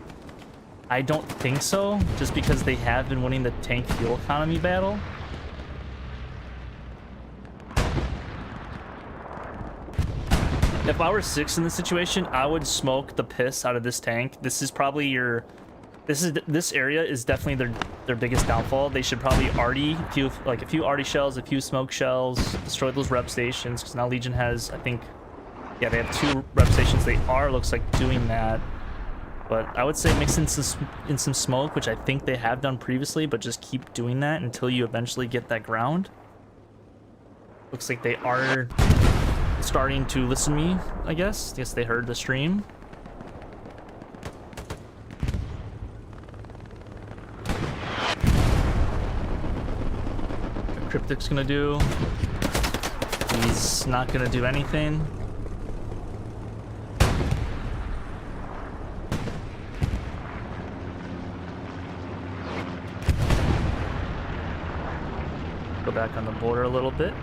Speaker 1: I don't think so, just because they have been winning the tank fuel economy battle. If I were 6 in this situation, I would smoke the piss out of this tank. This is probably your... This area is definitely their biggest downfall. They should probably arty a few arty shells, a few smoke shells, destroy those rep stations, because now Legion has, I think... Yeah, they have 2 rep stations. They looks like, doing that. But I would say mix in some smoke, which I think they have done previously, but just keep doing that until you eventually get that ground. Looks like they are starting to listen to me, I guess. Guess they heard the stream. What Cryptic's gonna do? He's not gonna do anything. Go back on the border a little bit.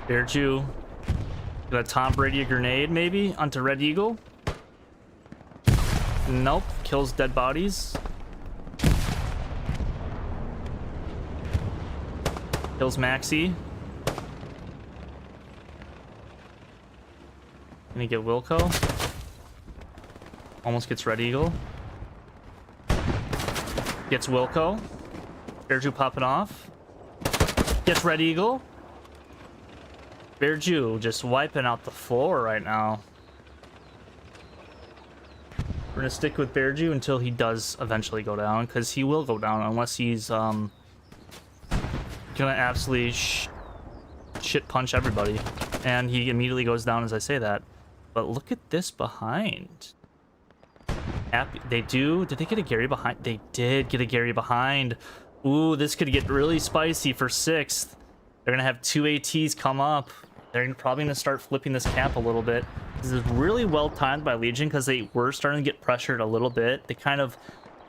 Speaker 1: There's you. Got a Tom Brady grenade maybe onto Red Eagle. Nope, kills dead bodies. Kills Maxi. Gonna get Wilco. Almost gets Red Eagle. Gets Wilco. Bearju popping off. Gets Red Eagle. Bearju just wiping out the floor right now. We're gonna stick with Bearju until he does eventually go down, because he will go down unless he's gonna absolutely shit punch everybody. And he immediately goes down as I say that. But look at this behind. Did they get a Gary behind? They did get a Gary behind. Ooh, this could get really spicy for 6th. They're gonna have 2 ATs come up. They're probably gonna start flipping this cap a little bit. This is really well timed by Legion because they were starting to get pressured a little bit. They kind of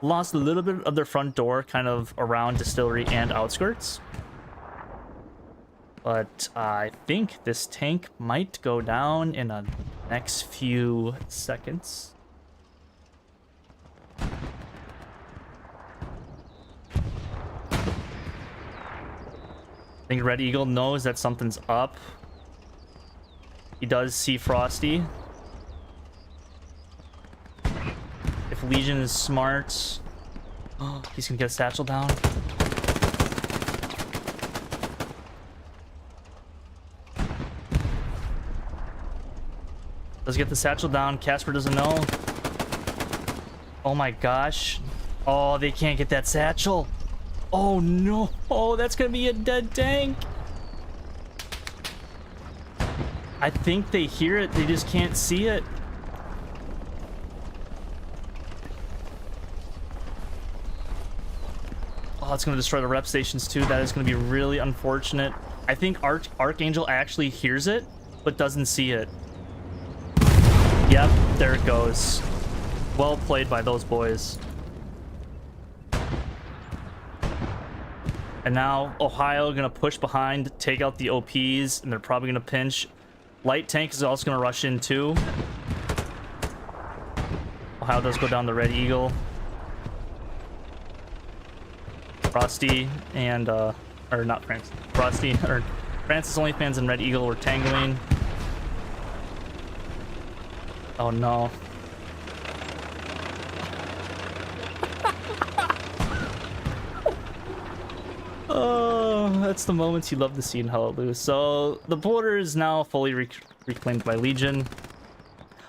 Speaker 1: lost a little bit of their front door kind of around Distillery and outskirts. But I think this tank might go down in the next few seconds. I think Red Eagle knows that something's up. He does see Frosty. If Legion is smart, oh, he's gonna get a satchel down. Let's get the satchel down. Casper doesn't know. Oh my gosh. Oh, they can't get that satchel. Oh no. Oh, that's gonna be a dead tank. I think they hear it. They just can't see it. Oh, it's gonna destroy the rep stations too. That is gonna be really unfortunate. I think Archangel actually hears it, but doesn't see it. Yep, there it goes. Well played by those boys. And now Ohio gonna push behind, take out the OPs, and they're probably gonna pinch. Light tank is also gonna rush in too. Ohio does go down the Red Eagle. Frosty and or not Francis. Frosty or Francis OnlyFans and Red Eagle were tangling. Oh no. Oh, that's the moments you love to see in Hallelujah. So the border is now fully reclaimed by Legion.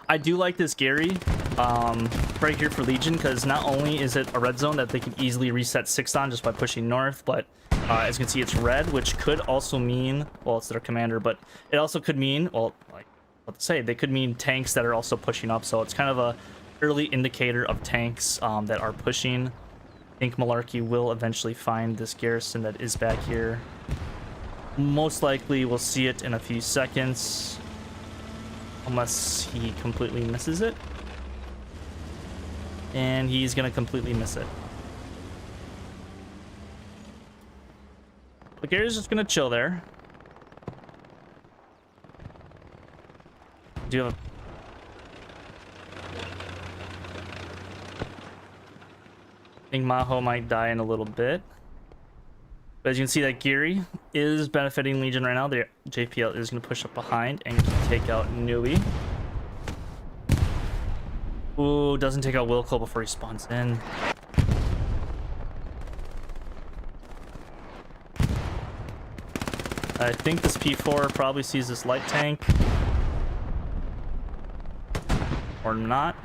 Speaker 1: I do like this Gary right here for Legion because not only is it a red zone that they can easily reset 6 on just by pushing north, but as you can see it's red, which could also mean, well, it's their commander, but it also could mean, well, like what to say, they could mean tanks that are also pushing up. So it's kind of a early indicator of tanks that are pushing. I think Malarkey will eventually find this garrison that is back here. Most likely we'll see it in a few seconds. Unless he completely misses it. And he's going to completely miss it. But Gary's just going to chill there. Do you have a... I think Maho might die in a little bit. But as you can see, that Geary is benefiting Legion right now. The JPL is going to push up behind and take out Nui. Ooh, doesn't take out Wilco before he spawns in. I think this P4 probably sees this light tank. Or not.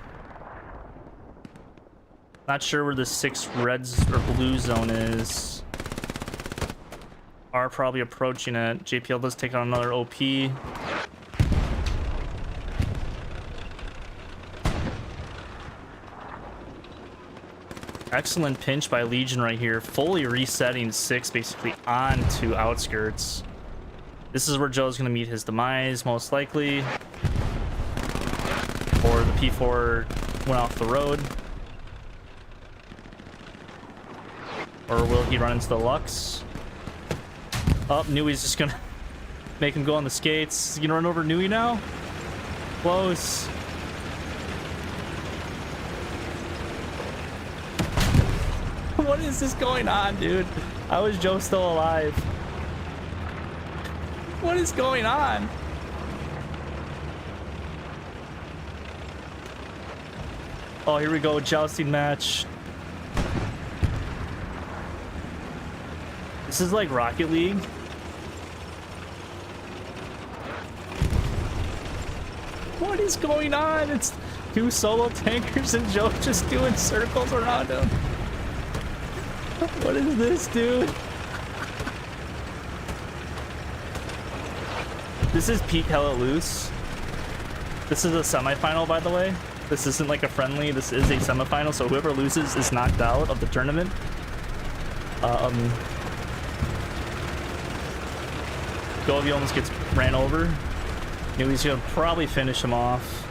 Speaker 1: Not sure where the 6 reds or blue zone is. Are probably approaching it. JPL does take out another OP. Excellent pinch by Legion right here. Fully resetting 6 basically onto outskirts. This is where Joe's going to meet his demise, most likely. Or the P4 went off the road. Or will he run into the Lux? Oh, Nui's just gonna make him go on the skates. Is he gonna run over Nui now? Close. What is this going on, dude? How is Joe still alive? What is going on? Oh, here we go, jousting match. This is like Rocket League. What is going on? It's 2 solo tankers and Joe just doing circles around him. What is this, dude? This is peak hella loose. This is a semifinal, by the way. This isn't like a friendly. This is a semifinal, so whoever loses is knocked out of the tournament. Govia almost gets ran over. Knew he's gonna probably finish him off.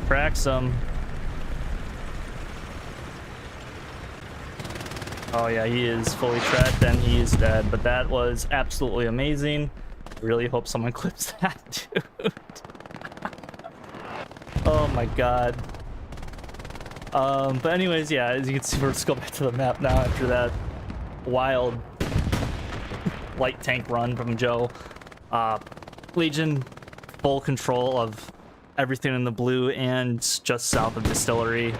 Speaker 1: Cracks him. Oh yeah, he is fully tracked and he is dead. But that was absolutely amazing. Really hope someone clips that, dude. Oh my god. But anyways, yeah, as you can see, let's go back to the map now after that wild light tank run from Joe. Legion full control of everything in the blue and just south of distillery.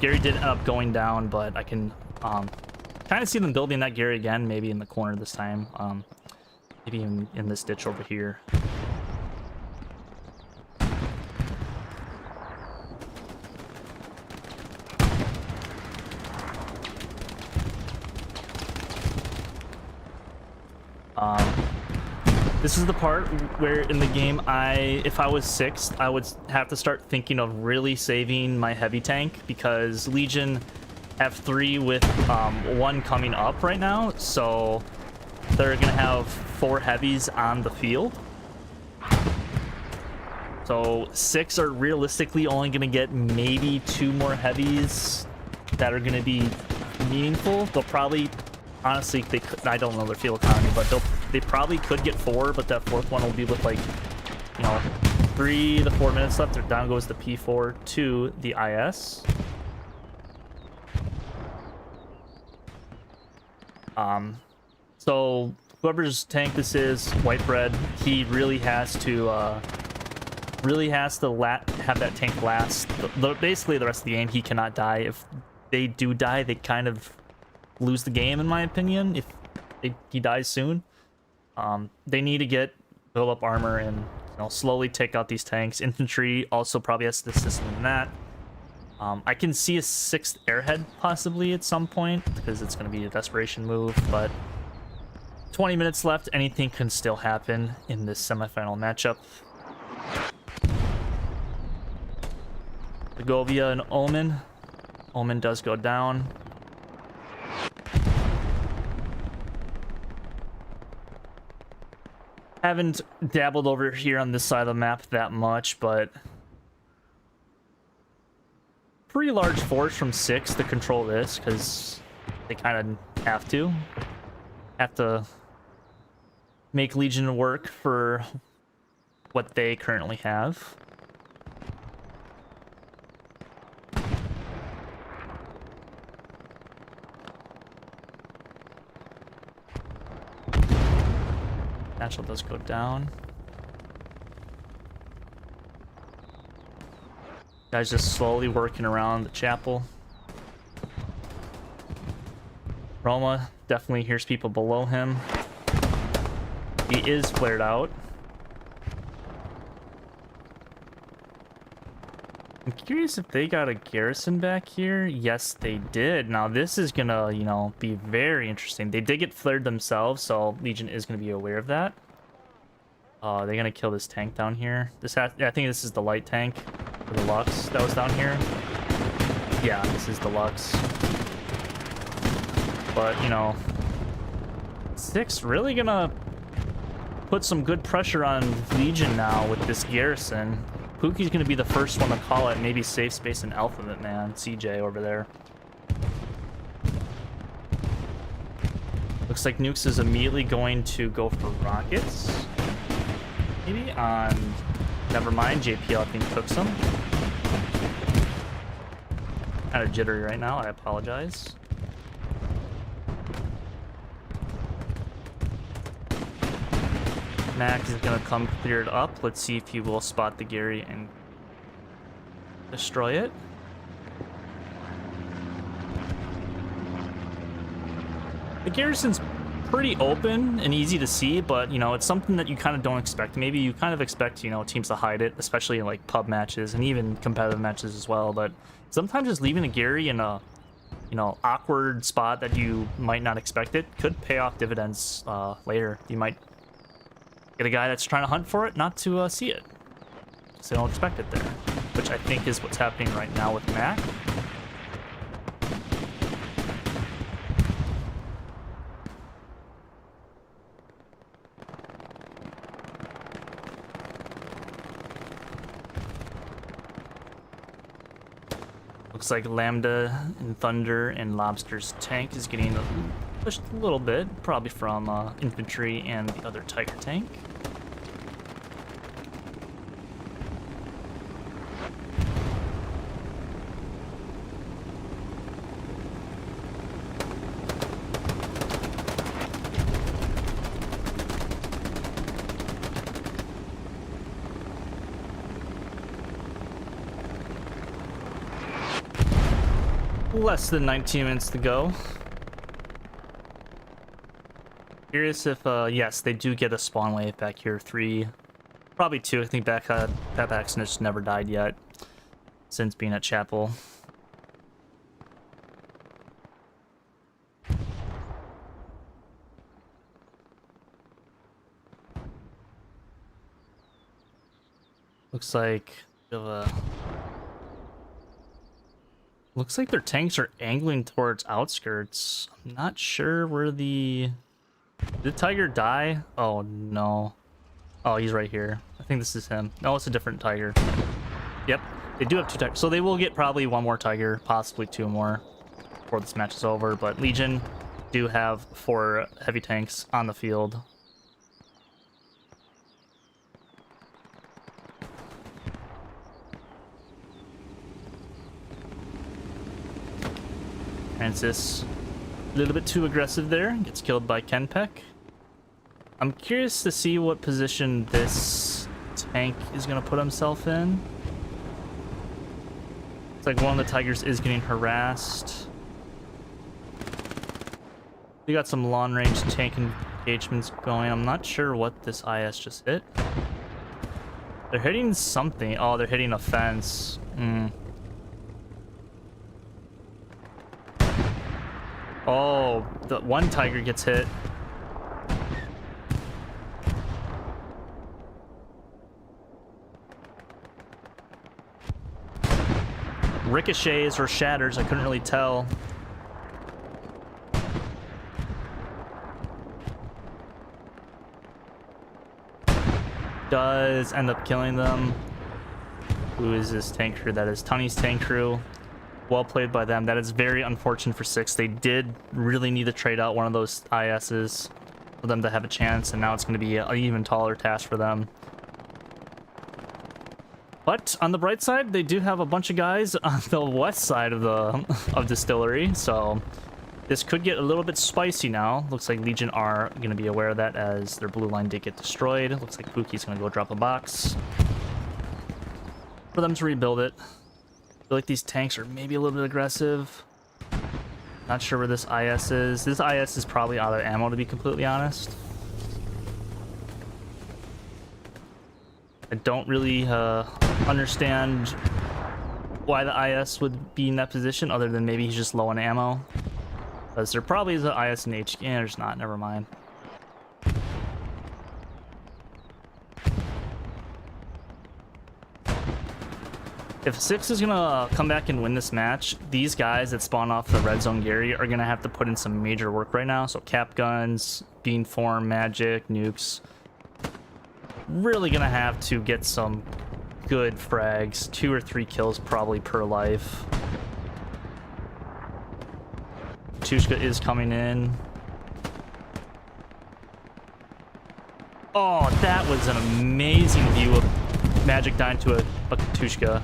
Speaker 1: Gary did end up going down, but I can kind of see them building that Gary again, maybe in the corner this time. Maybe in this ditch over here. This is the part where in the game, if I was 6th, I would have to start thinking of really saving my heavy tank because Legion have 3 with 1 coming up right now, so they're gonna have 4 heavies on the field. So 6 are realistically only gonna get maybe 2 more heavies that are gonna be meaningful. They'll probably, honestly, I don't know their field economy, but they probably could get 4, but that 4th one will be with, like, you know, 3 to 4 minutes left. Down goes the P4 to the IS. So whoever's tank this is, White Bread, he really has to have that tank last. Basically, the rest of the game, he cannot die. If they do die, they kind of lose the game, in my opinion, if he dies soon. They need to build up armor and, you know, slowly take out these tanks. Infantry also probably has to assist in that. I can see a 6th Airhead possibly at some point because it's going to be a desperation move, but 20 minutes left. Anything can still happen in this semifinal matchup. Segovia and Omen. Omen does go down. Haven't dabbled over here on this side of the map that much, but pretty large force from 6 to control this because they kind of have to make Legion work for what they currently have. Natural does go down. Guys just slowly working around the chapel. Roma definitely hears people below him. He is flared out. I'm curious if they got a garrison back here. Yes, they did. Now this is gonna, you know, be very interesting. They did get flared themselves, so Legion is gonna be aware of that. They're gonna kill this tank down here. I think this is the light tank, or the Lux that was down here. Yeah, this is the Lux. But, you know, 6 really gonna put some good pressure on Legion now with this garrison. Pookie's gonna be the first one to call it. Maybe Safe Space and Alphabet Man, CJ over there. Looks like Nukes is immediately going to go for rockets. Maybe on... Never mind, JPL I think took some. Kind of jittery right now, I apologize. Max is gonna come clear it up. Let's see if he will spot the Gary and destroy it. The garrison's pretty open and easy to see, but, you know, it's something that you kind of don't expect. Maybe you kind of expect, you know, teams to hide it, especially in, like, pub matches and even competitive matches as well. But sometimes just leaving a Gary in a you know, awkward spot that you might not expect it could pay off dividends later. You might get a guy that's trying to hunt for it, not to see it. So they don't expect it there, which I think is what's happening right now with Mac. Looks like Lambda and Thunder and Lobster's tank is getting pushed a little bit, probably from infantry and the other Tiger tank. Less than 19 minutes to go. Curious if, yes, they do get a spawn wave back here. 3, probably 2. I think Pat Paxton has never died yet since being at Chapel. Looks like looks like their tanks are angling towards outskirts. I'm not sure where the... Did the Tiger die? Oh, no. Oh, he's right here. I think this is him. No, it's a different Tiger. Yep, they do have 2 Tigers. So they will get probably 1 more Tiger, possibly 2 more before this match is over. But Legion do have 4 heavy tanks on the field. Francis, a little bit too aggressive there. Gets killed by Kenpeck. I'm curious to see what position this tank is going to put himself in. It's like one of the Tigers is getting harassed. We got some long-range tank engagements going. I'm not sure what this IS just hit. They're hitting something. Oh, they're hitting a fence. Oh, the one Tiger gets hit. Ricochets or shatters, I couldn't really tell. Does end up killing them. Who is this tank crew? That is Tunney's tank crew. Well played by them. That is very unfortunate for 6. They did really need to trade out one of those ISs for them to have a chance, and now it's going to be an even taller task for them. But on the bright side, they do have a bunch of guys on the west side of the Distillery, so this could get a little bit spicy now. Looks like Legion are going to be aware of that as their blue line did get destroyed. Looks like Pookie's going to go drop a box for them to rebuild it. I feel like these tanks are maybe a little bit aggressive. Not sure where this IS is. This IS is probably out of ammo, to be completely honest. I don't really understand why the IS would be in that position, other than maybe he's just low on ammo. Because there probably is an IS in HQ. Yeah, there's not. Never mind. If 6 is gonna come back and win this match, these guys that spawn off the red zone Gary are gonna have to put in some major work right now. So cap guns, beam form, magic, nukes. Really gonna have to get some good frags. 2 or 3 kills probably per life. Tushka is coming in. Oh, that was an amazing view of magic dying to a Katushka.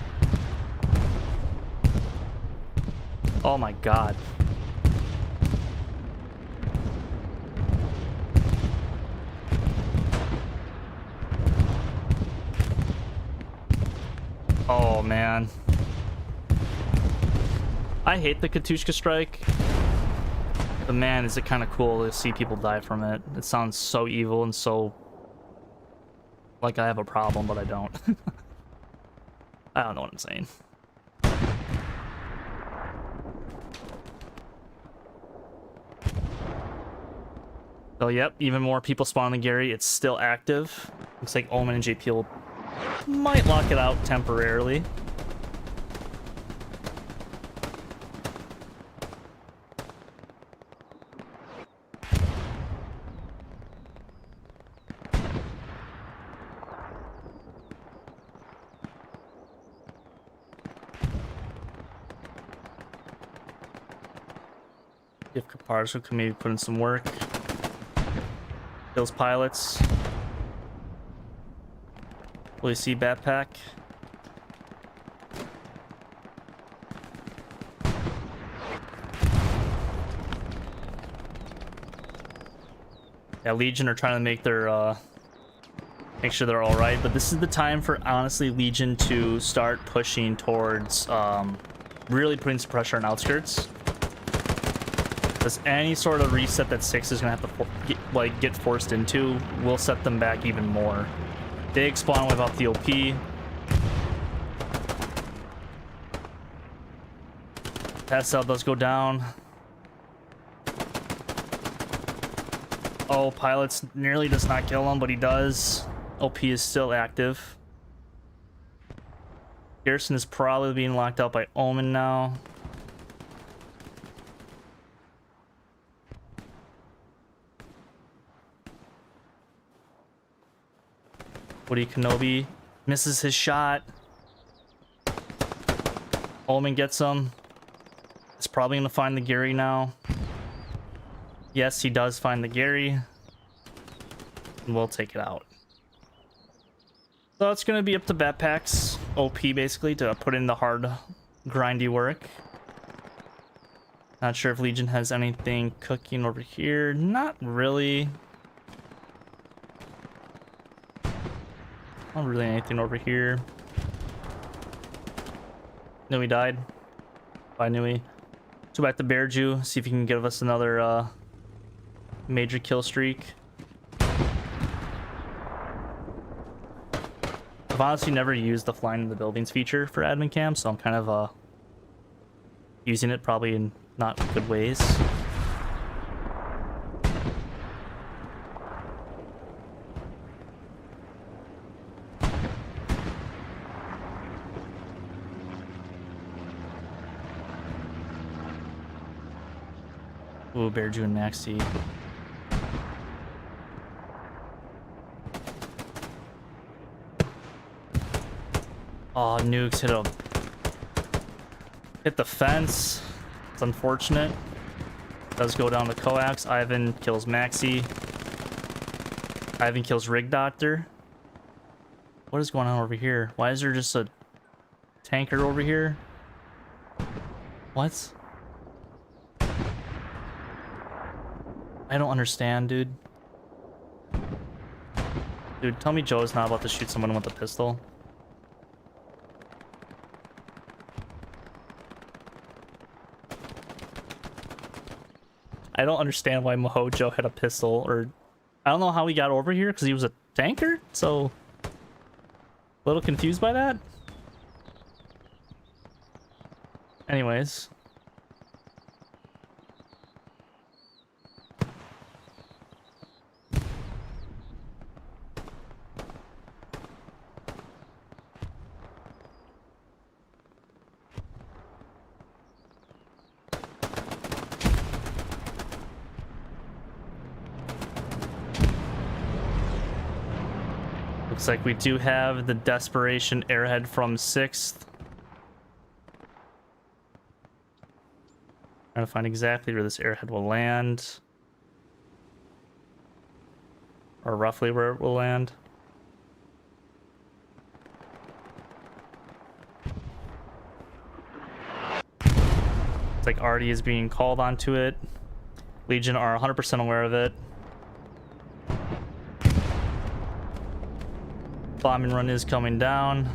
Speaker 1: Oh my god. Oh man. I hate the Katushka strike. But man, is it kind of cool to see people die from it. It sounds so evil and so like I have a problem, but I don't. I don't know what I'm saying. So yep, even more people spawn on the Gary. It's still active. Looks like Omen and JP will might lock it out temporarily. If Kapars could maybe put in some work. Kills pilots. Will you see backpack? Yeah, Legion are trying to make their make sure they're all right, but this is the time for honestly Legion to start pushing towards really putting some pressure on outskirts. Because any sort of reset that 6 is gonna have to get forced into will set them back even more. Big spawn wave off the OP. That cell does go down. Oh, pilots nearly does not kill him, but he does. OP is still active. Garrison is probably being locked out by Omen now. Woody Kenobi misses his shot. Omen gets him. It's probably gonna find the Gary now. Yes, he does find the Gary. And we'll take it out. So it's gonna be up to Backpack's OP basically to put in the hard, grindy work. Not sure if Legion has anything cooking over here. Not really. Not really anything over here. Nui died. Bye, Nui. So back to Bearju. See if he can give us another major kill streak. I've honestly never used the flying in the buildings feature for admin cam, so I'm kind of using it probably in not good ways. Ooh, Bearju and Maxi. Oh, nukes hit the fence. It's unfortunate. Does go down to coax. Ivan kills Maxi. Ivan kills Rig Doctor. What is going on over here? Why is there just a tanker over here? What? I don't understand, dude. Dude, tell me Joe's not about to shoot someone with a pistol. I don't understand why Mohojo had a pistol, or I don't know how he got over here because he was a tanker, so a little confused by that. Anyways. Looks like we do have the desperation airhead from 6th. Trying to find exactly where this airhead will land. Or roughly where it will land. It's like Artie is being called onto it. Legion are 100% aware of it. Bombing run is coming down.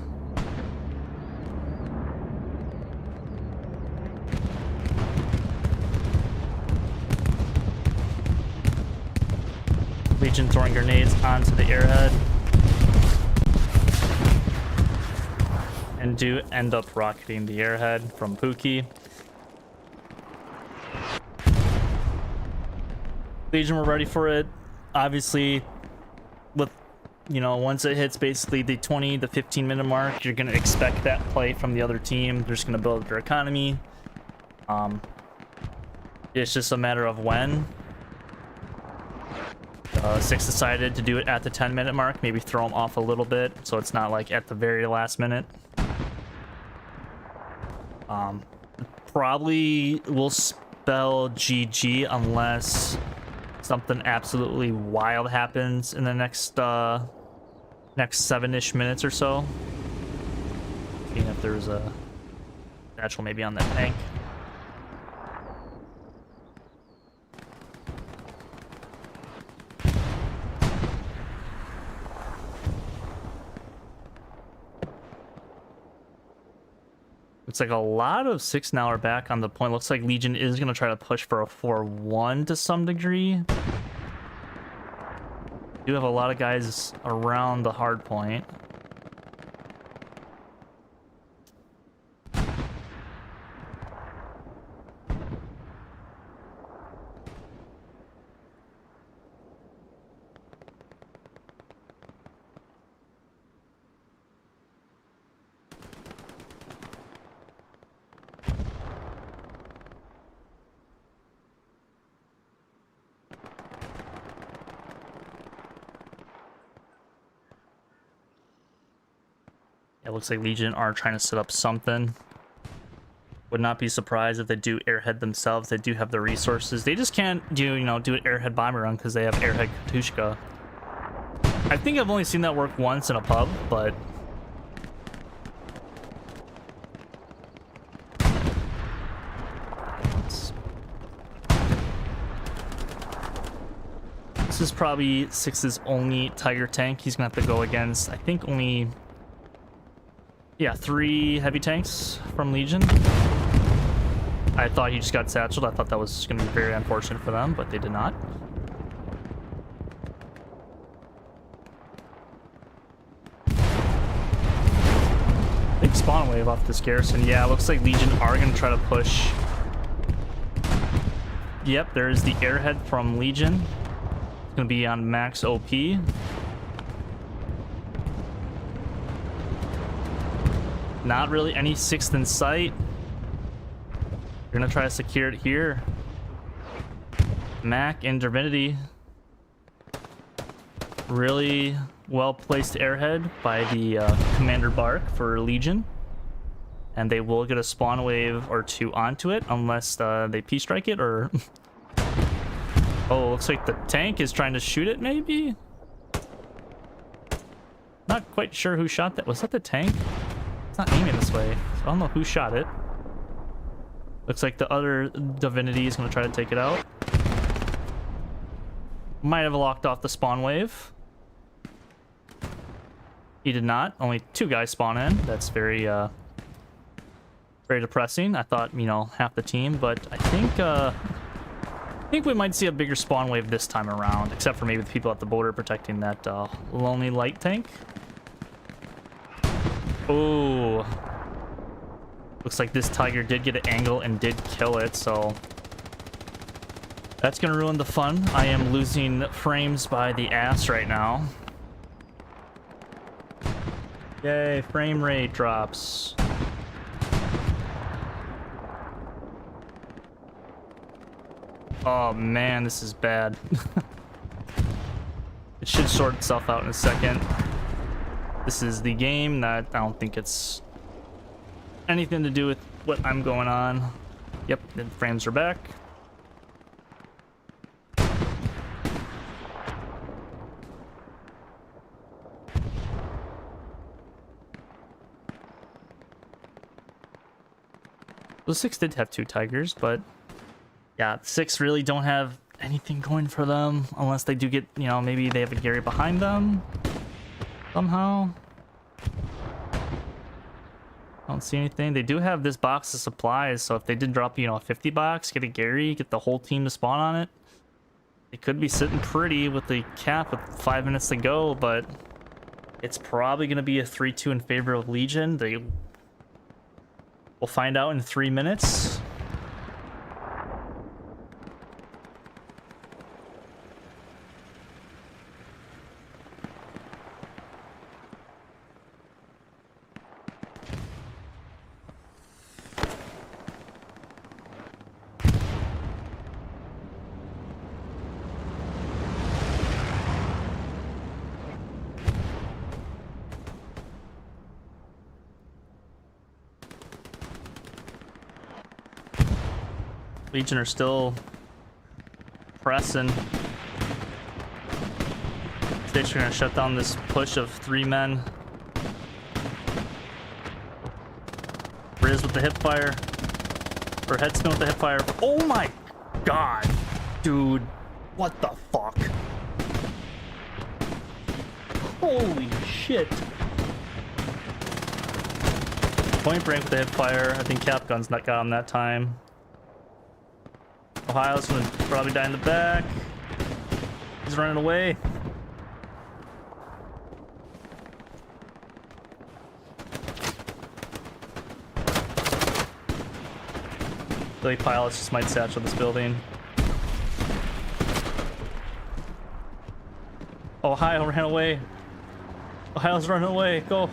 Speaker 1: Legion throwing grenades onto the airhead. And do end up rocketing the airhead from Pookie. Legion were ready for it. Obviously, with, you know, once it hits basically the 20 to 15 minute mark, you're going to expect that play from the other team. They're just going to build their economy. It's just a matter of when. 6 decided to do it at the 10-minute mark, maybe throw them off a little bit so it's not like at the very last minute. Probably will spell GG unless something absolutely wild happens in the next 7-ish minutes or so. Seeing if there's a satchel maybe on that tank. It's like a lot of 6 now are back on the point. Looks like Legion is going to try to push for a 4-1 to some degree. Do have a lot of guys around the hard point. It looks like Legion are trying to set up something. Would not be surprised if they do Airhead themselves. They do have the resources. They just can't do, you know, do an Airhead bomber run because they have Airhead Katushka. I think I've only seen that work once in a pub, but this is probably Six's only Tiger tank he's gonna have to go against. I think only, yeah, 3 heavy tanks from Legion. I thought he just got satcheled. I thought that was going to be very unfortunate for them, but they did not. Big spawn wave off this garrison. Yeah, looks like Legion are going to try to push. Yep, there's the Airhead from Legion. It's going to be on max OP. Not really any 6th in sight. You're gonna try to secure it here. Mac and Divinity. Really well placed Airhead by the Commander Bark for Legion. And they will get a spawn wave or 2 onto it unless they P-strike it or... Oh, looks like the tank is trying to shoot it maybe? Not quite sure who shot that. Was that the tank? It's not aiming this way, so I don't know who shot it. Looks like the other Divinity is going to try to take it out. Might have locked off the spawn wave. He did not. Only 2 guys spawn in. That's very depressing. I thought, you know, half the team, but I think we might see a bigger spawn wave this time around, except for maybe the people at the border protecting that lonely light tank. Oh, looks like this Tiger did get an angle and did kill it, so that's gonna ruin the fun. I am losing frames by the ass right now. Yay, frame rate drops. Oh man, this is bad. It should sort itself out in a second. This is the game that I don't think it's anything to do with what I'm going on. Yep, the frames are back. The 6 did have 2 Tigers, but yeah, 6 really don't have anything going for them unless they do get, you know, maybe they have a Gary behind them somehow. I don't see anything. They do have this box of supplies, so if they did drop, you know, a 50 box, get a Gary, get the whole team to spawn on it, it could be sitting pretty with the cap with 5 minutes to go, but it's probably going to be a 3-2 in favor of Legion. We'll find out in 3 minutes. Legion are still pressing. They're gonna shut down this push of 3 men. Riz with the hip fire. Or Headspin with the hip fire. Oh my god! Dude, what the fuck? Holy shit. Point Break with the hip fire. I think Cap Gun's not got him that time. Ohio's gonna probably die in the back. He's running away. Philly pilots just might satchel this building. Ohio ran away. Ohio's running away. Go.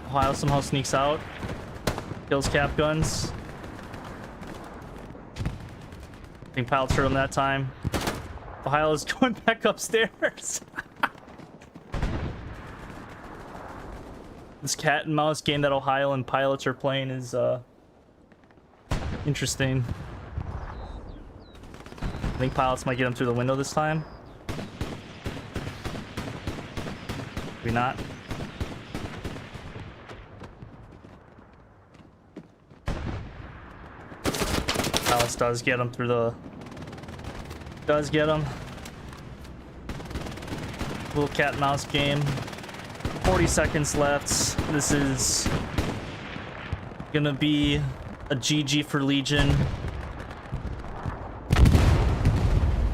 Speaker 1: Ohio somehow sneaks out. Kills Cap Guns. I think pilots heard him that time. Ohio's going back upstairs. This cat and mouse game that Ohio and pilots are playing is interesting. I think pilots might get him through the window this time. Maybe not. Pilots does get him through the... Does get him. Little cat and mouse game. 40 seconds left. This is gonna be a GG for Legion.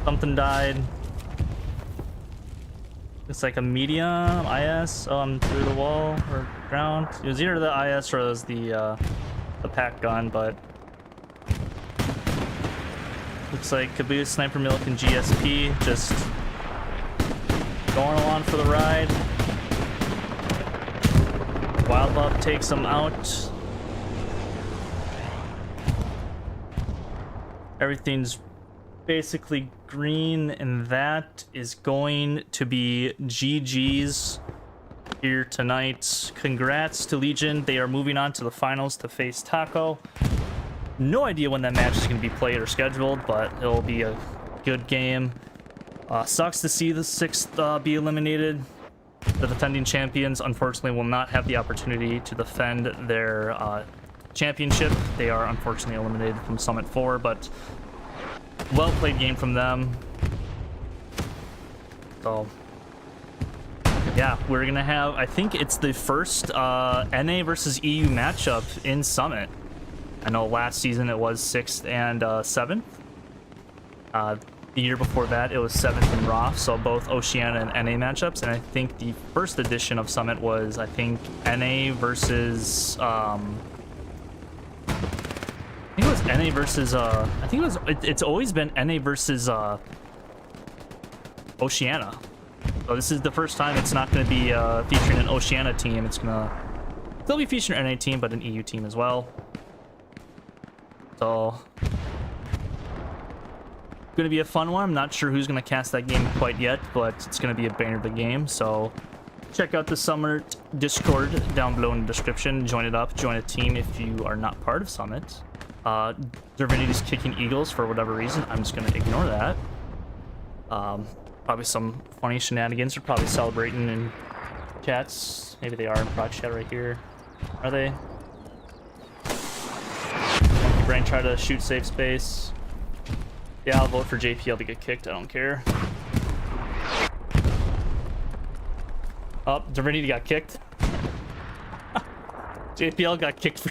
Speaker 1: Something died. It's like a medium IS. Oh, I'm through the wall or ground. It was either the IS or it was the pack gun, but looks like Caboose, Sniper Milk, and GSP just going along for the ride. Wild Love takes him out. Everything's basically green, and that is going to be GG's here tonight. Congrats to Legion. They are moving on to the finals to face Taco. No idea when that match is going to be played or scheduled, but it'll be a good game. Sucks to see the 6th be eliminated. The defending champions, unfortunately, will not have the opportunity to defend their championship. They are unfortunately eliminated from Summit 4, but well-played game from them. So, yeah, we're going to have, I think it's the first NA versus EU matchup in Summit. I know last season it was 6th and 7th. The year before that, it was 7th and ROF, so both Oceania and NA matchups. And I think the first edition of Summit was, I think, NA versus... I think it was NA versus... I think it was... It's always been NA versus Oceania. So this is the first time it's not going to be featuring an Oceania team. It's going to still be featuring an NA team, but an EU team as well. So... Going to be a fun one. I'm not sure who's going to cast that game quite yet, but it's going to be a banger of a game. So check out the Summit Discord down below in the description. Join it up. Join a team if you are not part of Summit. Divinity's kicking Eagles for whatever reason. I'm just going to ignore that. Probably some funny shenanigans. They're probably celebrating in chats. Maybe they are in prod chat right here. Are they? Monkey Brain try to shoot safe space. Yeah, I'll vote for JPL to get kicked. I don't care. Oh, Divinity got kicked. JPL got kicked for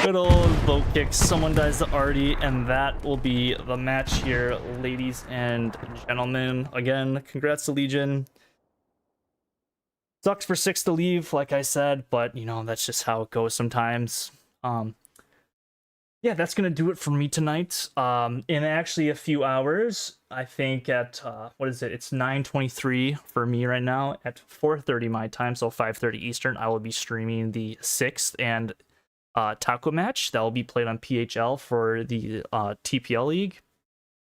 Speaker 1: good old vote kicks. Someone dies to Artie, and that will be the match here, ladies and gentlemen. Again, congrats to Legion. Sucks for 6 to leave, like I said, but you know, that's just how it goes sometimes. Yeah, that's gonna do it for me tonight. In actually a few hours, I think at what is it? It's 9:23 for me right now. At 4:30 my time, so 5:30 Eastern, I will be streaming the 6th and Taco match that will be played on PHL for the TPL League,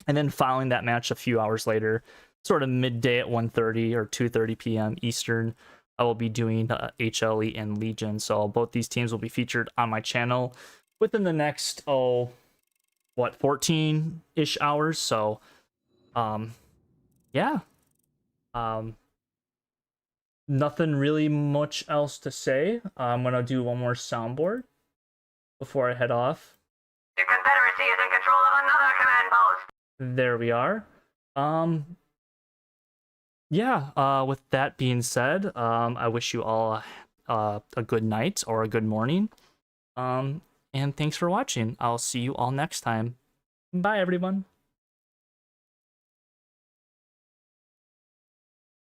Speaker 1: and then following that match a few hours later, sort of midday at 1:30 or 2:30 p.m. Eastern, I will be doing HLE and Legion. So both these teams will be featured on my channel within the next 14-ish hours. So yeah. Nothing really much else to say. I'm gonna do one more soundboard before I head off.
Speaker 2: The Confederacy is in control of another command post.
Speaker 1: There we are. Yeah, with that being said, I wish you all a good night or a good morning. And thanks for watching. I'll see you all next time. Bye, everyone.